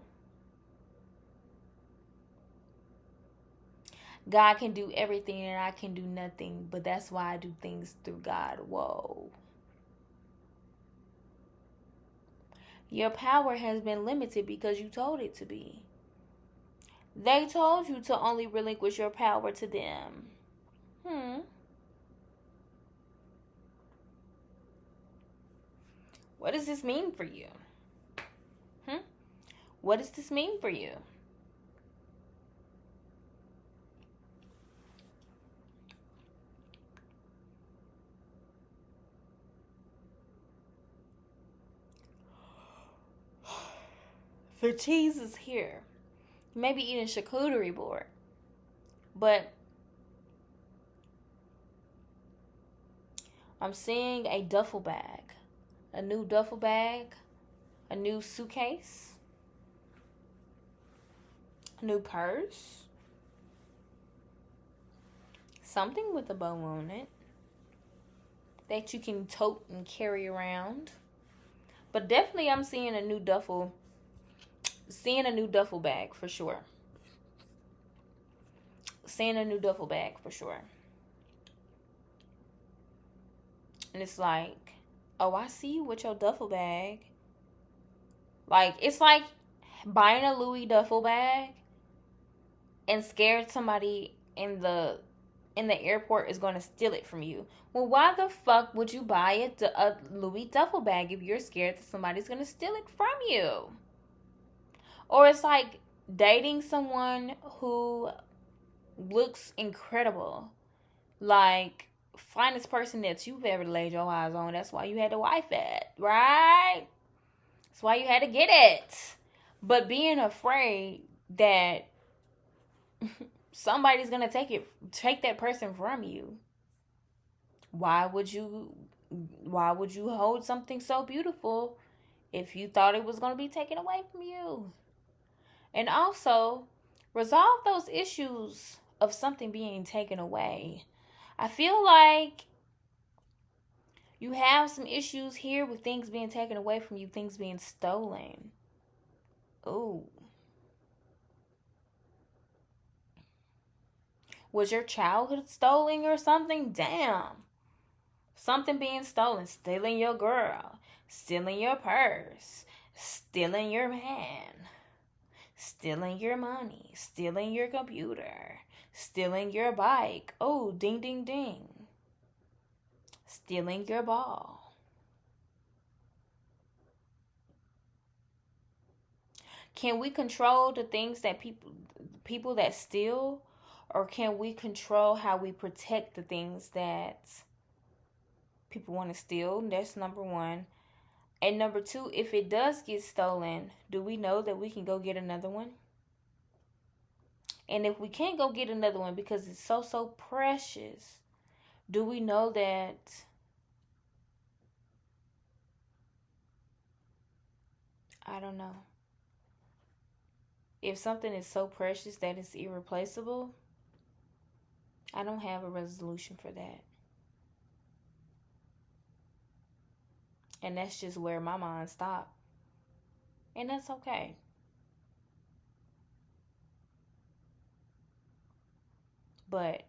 God can do everything and I can do nothing, but that's why I do things through God. Whoa. Your power has been limited because you told it to be. They told you to only relinquish your power to them. What does this mean for you? What does this mean for you? The cheese is here. You may be eating charcuterie board, but I'm seeing a duffel bag, a new duffel bag, a new suitcase, a new purse, something with a bow on it that you can tote and carry around. But definitely I'm seeing a new duffel bag for sure. Seeing a new duffel bag for sure. And it's like, oh, I see you with your duffel bag. Like, it's like buying a Louis duffel bag and scared somebody in the airport is going to steal it from you. Well, why the fuck would you buy a Louis duffel bag if you're scared that somebody's going to steal it from you? Or it's like dating someone who looks incredible. Like, finest person that you've ever laid your eyes on. That's why you had the wife at, right? That's why you had to get it. But being afraid that somebody's gonna take that person from you. Why would you hold something so beautiful if you thought it was gonna be taken away from you? And also, resolve those issues of something being taken away. I feel like you have some issues here with things being taken away from you, things being stolen. Ooh. Was your childhood stolen or something? Damn. Something being stolen. Stealing your girl. Stealing your purse. Stealing your man. Stealing your money. Stealing your computer. Stealing your bike. Oh, ding, ding, ding. Stealing your ball. Can we control the things that people that steal? Or can we control how we protect the things that people want to steal? That's number one. And number two, if it does get stolen, do we know that we can go get another one? And if we can't go get another one because it's so precious, do we know that I don't know. If something is so precious that it's irreplaceable, I don't have a resolution for that. And that's just where my mind stopped. And that's okay. But,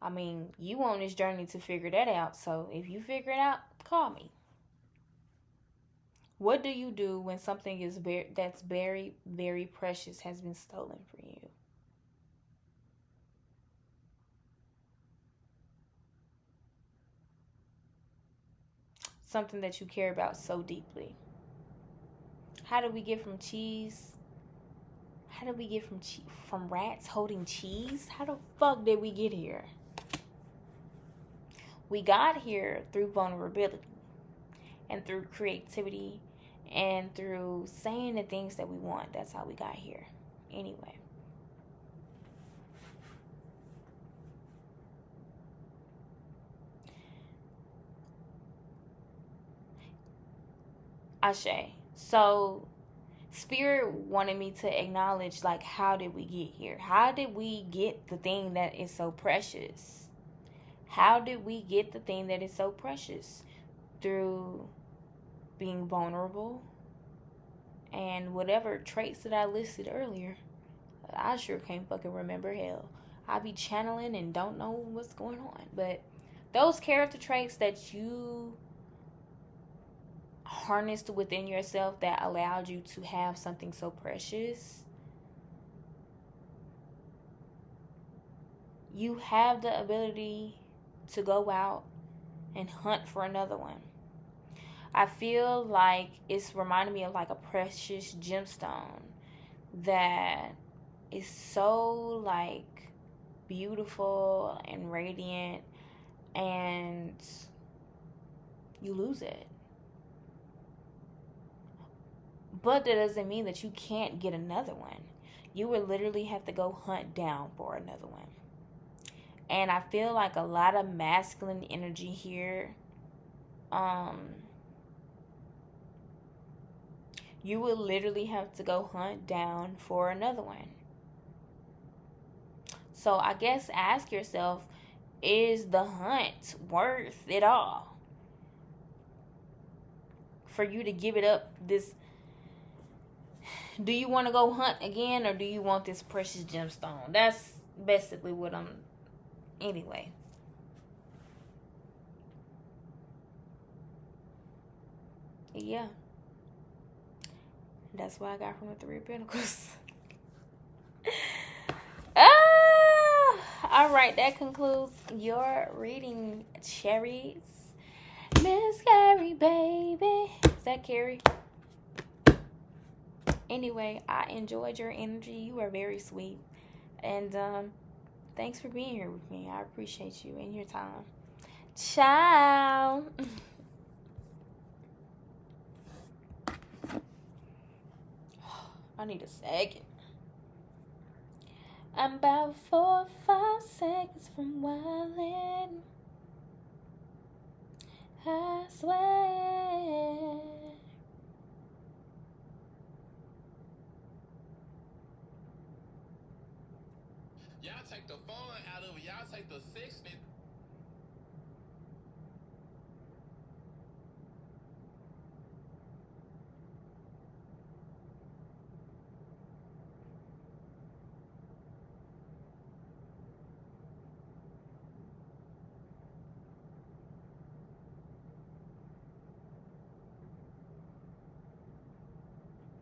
I mean, you on this journey to figure that out. So if you figure it out, call me. What do you do when something is that's very, very precious has been stolen from you? something that you care about so deeply. How did we get from cheese? How did we get from rats holding cheese? How the fuck did we get here? We got here through vulnerability and through creativity and through saying the things that we want. That's how we got here. Anyway. Ashe. So Spirit wanted me to acknowledge, like, how did we get here? How did we get the thing that is so precious? How did we get the thing that is so precious? Through being vulnerable and whatever traits that I listed earlier. I sure can't fucking remember. Hell, I be channeling and don't know what's going on. But those character traits that you harnessed within yourself that allowed you to have something so precious, you have the ability to go out and hunt for another one. I feel like it's reminding me of like a precious gemstone that is so like beautiful and radiant, and you lose it. But that doesn't mean that you can't get another one. You would literally have to go hunt down for another one. And I feel like a lot of masculine energy here. You would literally have to go hunt down for another one. So I guess ask yourself, is the hunt worth it all? For you to give it up this... Do you want to go hunt again, or do you want this precious gemstone? That's basically what I'm... Anyway. Yeah. That's what I got from the Three of Pentacles. Alright, that concludes your reading, cherries. Miss Carrie, baby. Is that Carrie? Anyway, I enjoyed your energy. You are very sweet. And thanks for being here with me. I appreciate you and your time. Ciao. I need a second. I'm about 4 or 5 seconds from wildin'. I swear. Y'all take the fun out of it. Y'all take the sexiness.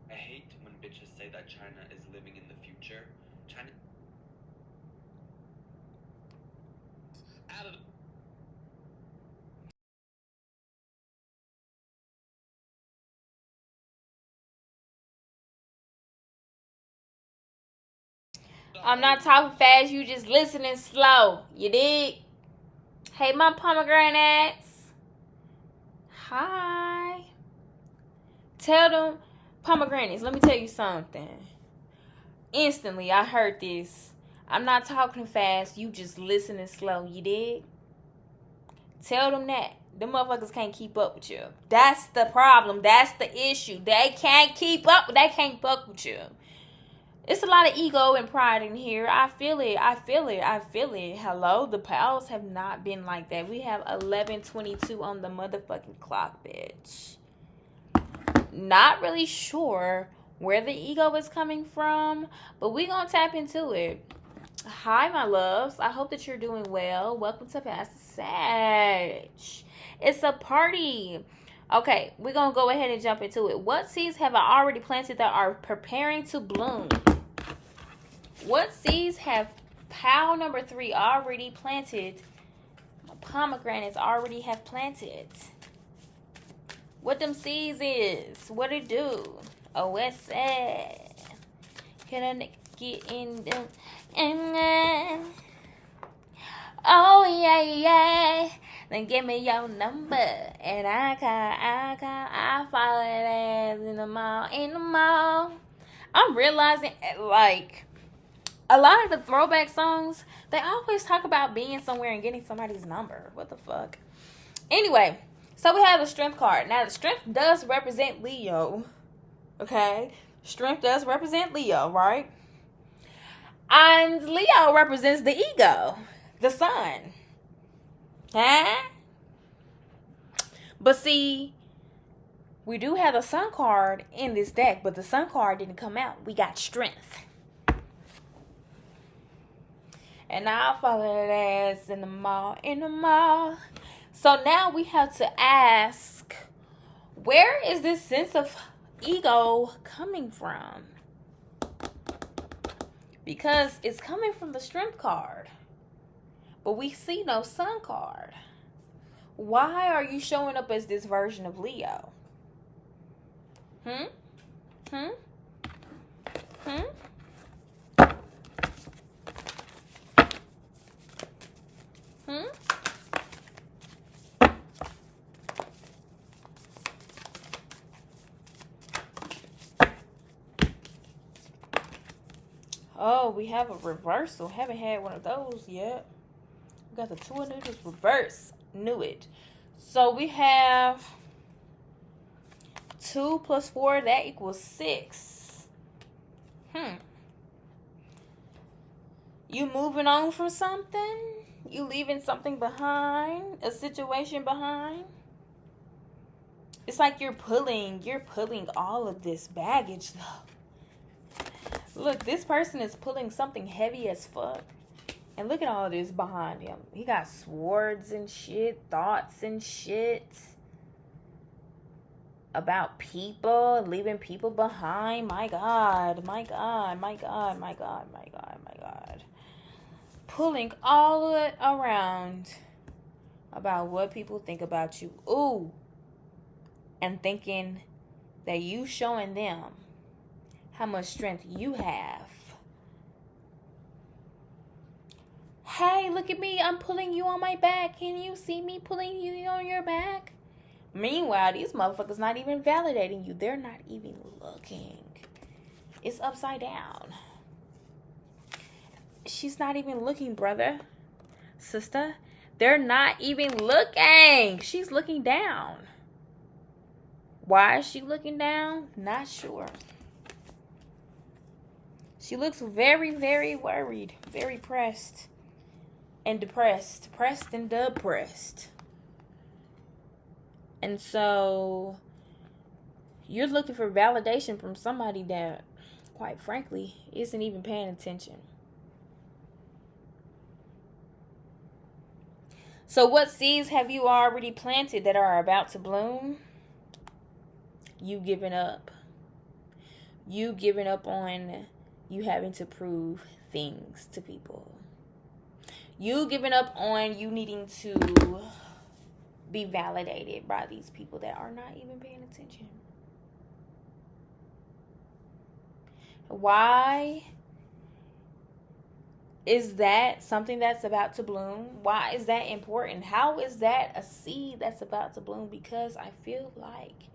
I hate when bitches say that China is living in the future. China... Out of I'm not talking fast. You just listening slow. You dig? Hey, my pomegranates. Hi. Tell them, pomegranates, let me tell you something. Instantly, I heard this. I'm not talking fast. You just listening slow. You dig? Tell them that. Them motherfuckers can't keep up with you. That's the problem. That's the issue. They can't keep up. They can't fuck with you. It's a lot of ego and pride in here. I feel it. I feel it. I feel it. Hello? The pals have not been like that. We have 11:22 on the motherfucking clock, bitch. Not really sure where the ego is coming from, but we gonna tap into it. Hi, my loves. I hope that you're doing well. Welcome to Past the Sag. It's a party. Okay, we're gonna go ahead and jump into it. What seeds have I already planted that are preparing to bloom? What seeds have pile number 3 already planted? Pomegranates already have planted. What them C's is? What it do? Oh, what's that? Can a nigga get in them? Oh, yeah. Then give me your number. And I follow that ass in the mall. I'm realizing, like, a lot of the throwback songs, they always talk about being somewhere and getting somebody's number. What the fuck? Anyway, so we have the strength card. Now, the strength does represent Leo. Okay? Strength does represent Leo, right? And Leo represents the ego, the sun. Huh? But see, we do have the sun card in this deck, but the sun card didn't come out. We got strength. And I'll follow that ass in the mall. So now we have to ask, where is this sense of ego coming from? Because it's coming from the strength card. But we see no sun card. Why are you showing up as this version of Leo? Hmm? Oh, we have a reversal. Haven't had one of those yet. We got the two of noodles reverse. Knew it. So we have 2 plus 4. That equals 6. You moving on from something? You leaving something behind? A situation behind? It's like you're pulling all of this baggage though. Look, this person is pulling something heavy as fuck. And look at all this behind him. He got swords and shit, thoughts and shit about people, leaving people behind. My God. Pulling all of it around about what people think about you. Ooh. And thinking that you showing them how much strength you have. Hey, look at me. I'm pulling you on my back. Can you see me pulling you on your back? Meanwhile, these motherfuckers not even validating you. They're not even looking. It's upside down. She's not even looking, brother. Sister. They're not even looking. She's looking down. Why is she looking down? Not sure. She looks very, very worried. Very pressed. And depressed. Pressed and depressed. And so you're looking for validation from somebody that, quite frankly, isn't even paying attention. So what seeds have you already planted that are about to bloom? You giving up. You giving up on you having to prove things to people. You giving up on you needing to be validated by these people that are not even paying attention. Why is that something that's about to bloom? Why is that important? How is that a seed that's about to bloom? Because I feel like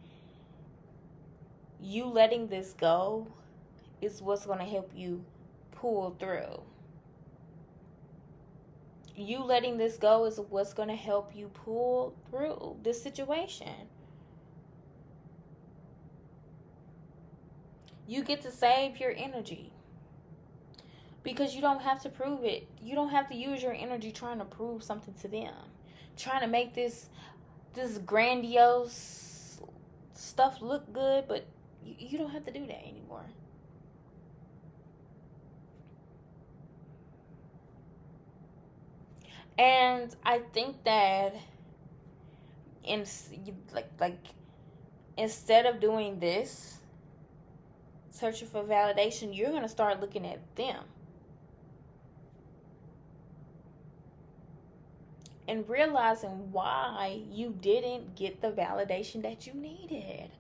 you letting this go is what's going to help you pull through. You letting this go is what's going to help you pull through this situation. You get to save your energy. Because you don't have to prove it. You don't have to use your energy trying to prove something to them. Trying to make this grandiose stuff look good, but you don't have to do that anymore. And I think that instead of doing this, searching for validation, you're going to start looking at them. and realizing why you didn't get the validation that you needed.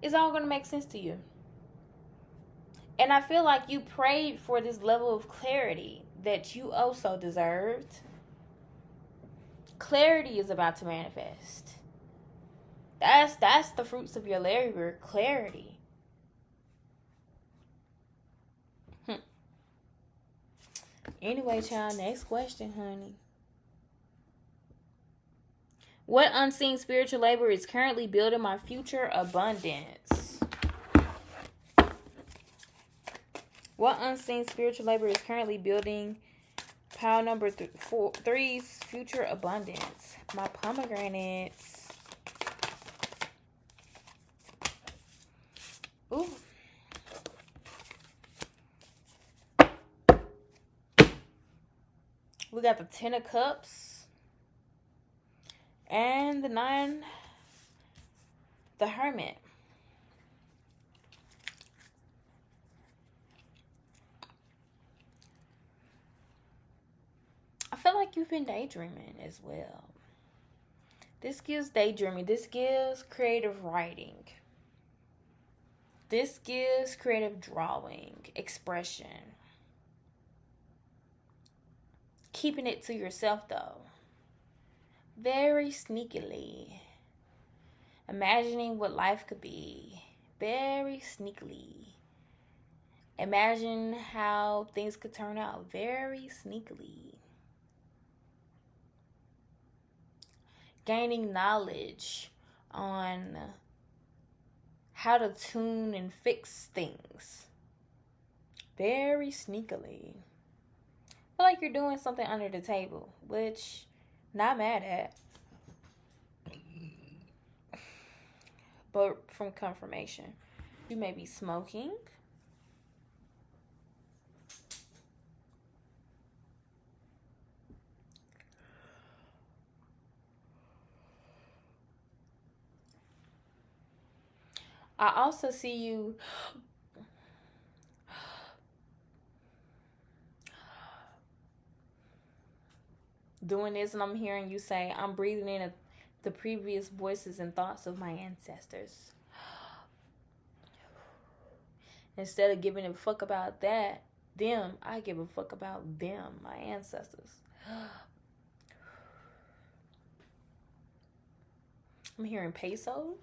It's all going to make sense to you. And I feel like you prayed for this level of clarity that you also deserved. Clarity is about to manifest. That's the fruits of your labor, clarity. Anyway, child, next question, honey. What unseen spiritual labor is currently building my future abundance? What unseen spiritual labor is currently building pile number 3's future abundance? My pomegranates. Ooh. We got the 10 of Cups and the 9, the Hermit. I feel like you've been daydreaming as well. This gives daydreaming. This gives creative writing. This gives creative drawing, expression. Keeping it to yourself, though. Very sneakily. Imagining what life could be. Very sneakily. Imagine how things could turn out. Very sneakily. Gaining knowledge on how to tune and fix things. Very sneakily. I feel like you're doing something under the table, which not mad at. But from confirmation, you may be smoking. I also see you doing this, and I'm hearing you say, I'm breathing in the previous voices and thoughts of my ancestors. Instead of giving a fuck about them, I give a fuck about them, my ancestors. I'm hearing pesos.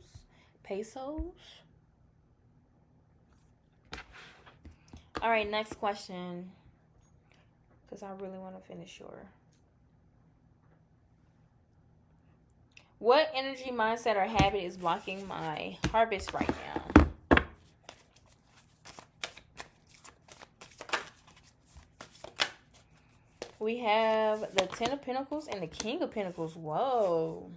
All right, next question. Because I really want to finish your. What energy, mindset, or habit is blocking my harvest right now? We have the 10 of Pentacles and the King of Pentacles. Whoa.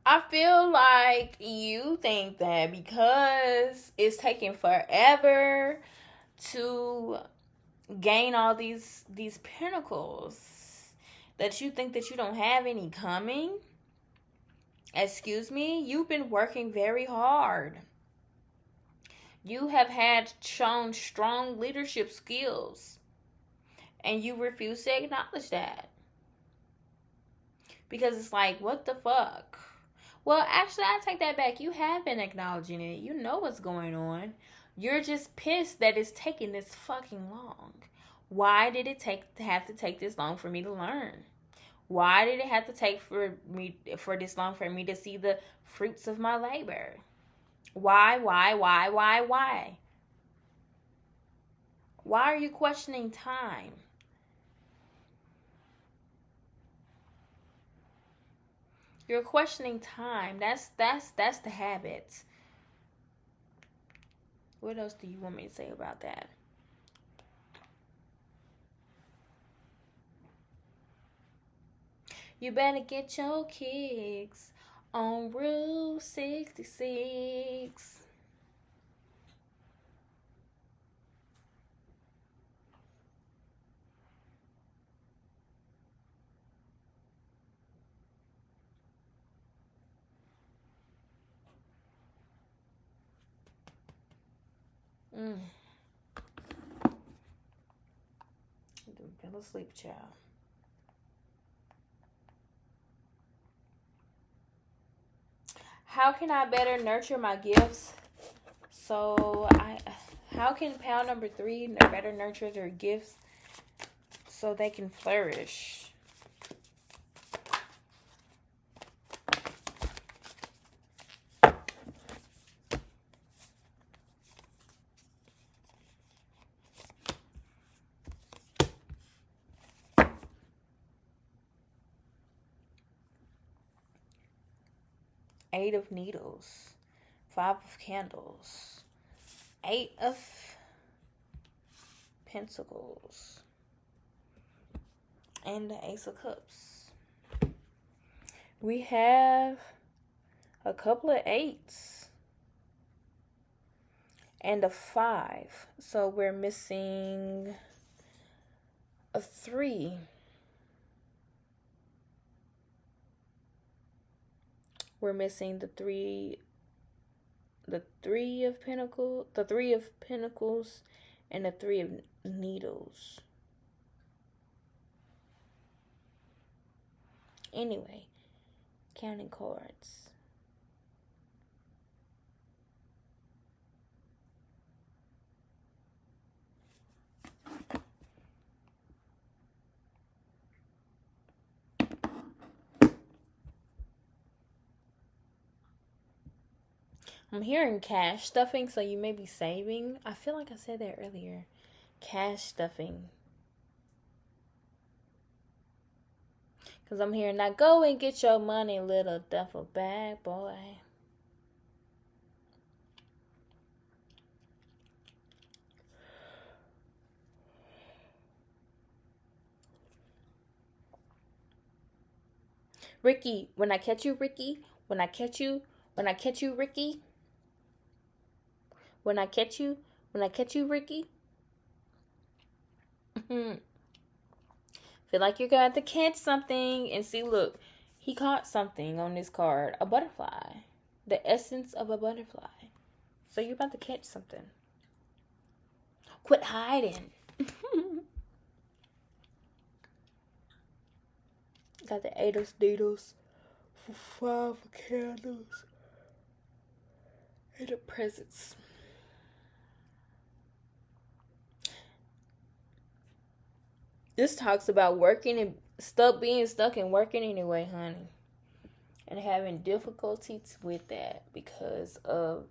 I feel like you think that because it's taking forever to gain all these pentacles, that you think that you don't have any coming. Excuse me, you've been working very hard. You have shown strong leadership skills, and you refuse to acknowledge that. Because it's like, what the fuck? Well, actually, I take that back. You have been acknowledging it. You know what's going on. You're just pissed that it's taking this fucking long. Why did it have to take this long for me to learn? Why did it have to take for this long for me to see the fruits of my labor? Why? Why are you questioning time? You're questioning time. That's the habit. What else do you want me to say about that? You better get your kicks on Route 66. Fell asleep, child. How can I better nurture my gifts? How can pound number 3 better nurture their gifts so they can flourish? Eight of Needles, 5 of Candles, 8 of Pentacles, and the Ace of Cups. We have a couple of 8s and a 5. So we're missing a 3. We're missing the 3 of Pentacles, the 3 of Pentacles, and the 3 of Needles. Anyway, counting cards. I'm hearing cash stuffing, so you may be saving. I feel like I said that earlier. Cash stuffing. Because I'm hearing, now go and get your money, little duffel bag, boy. Ricky, when I catch you, Ricky, when I catch you, Ricky, when I catch you, Ricky. Feel like you're going to catch something. And see, look, he caught something on this card. A butterfly. The essence of a butterfly. So you're about to catch something. Quit hiding. Got the 8 of Needles for 5 of Candles. 8 of Presents. This talks about working and being stuck and working anyway, honey. And having difficulties with that because of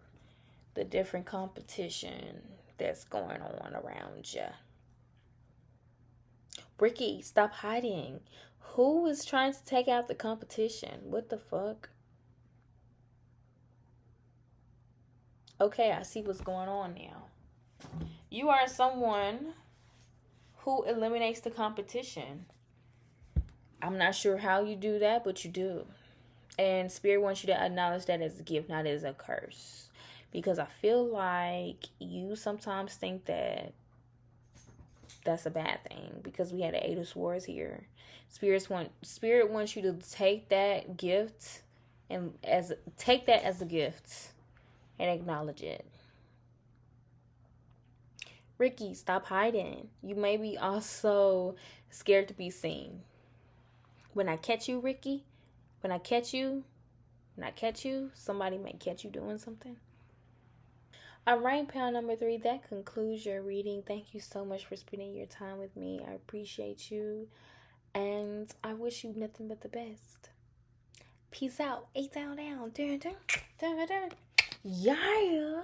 the different competition that's going on around you. Ricky, stop hiding. Who is trying to take out the competition? What the fuck? Okay, I see what's going on now. You are someone who eliminates the competition. I'm not sure how you do that, but you do. And Spirit wants you to acknowledge that as a gift, not as a curse. Because I feel like you sometimes think that that's a bad thing. Because we had the 8 of Swords here. Spirit wants you to take that gift and take that as a gift and acknowledge it. Ricky, stop hiding. You may be also scared to be seen. When I catch you, Ricky, when I catch you, somebody may catch you doing something. All right, pound number 3, that concludes your reading. Thank you so much for spending your time with me. I appreciate you, and I wish you nothing but the best. Peace out. 8 down. Dun, dun, dun, dun. Yeah.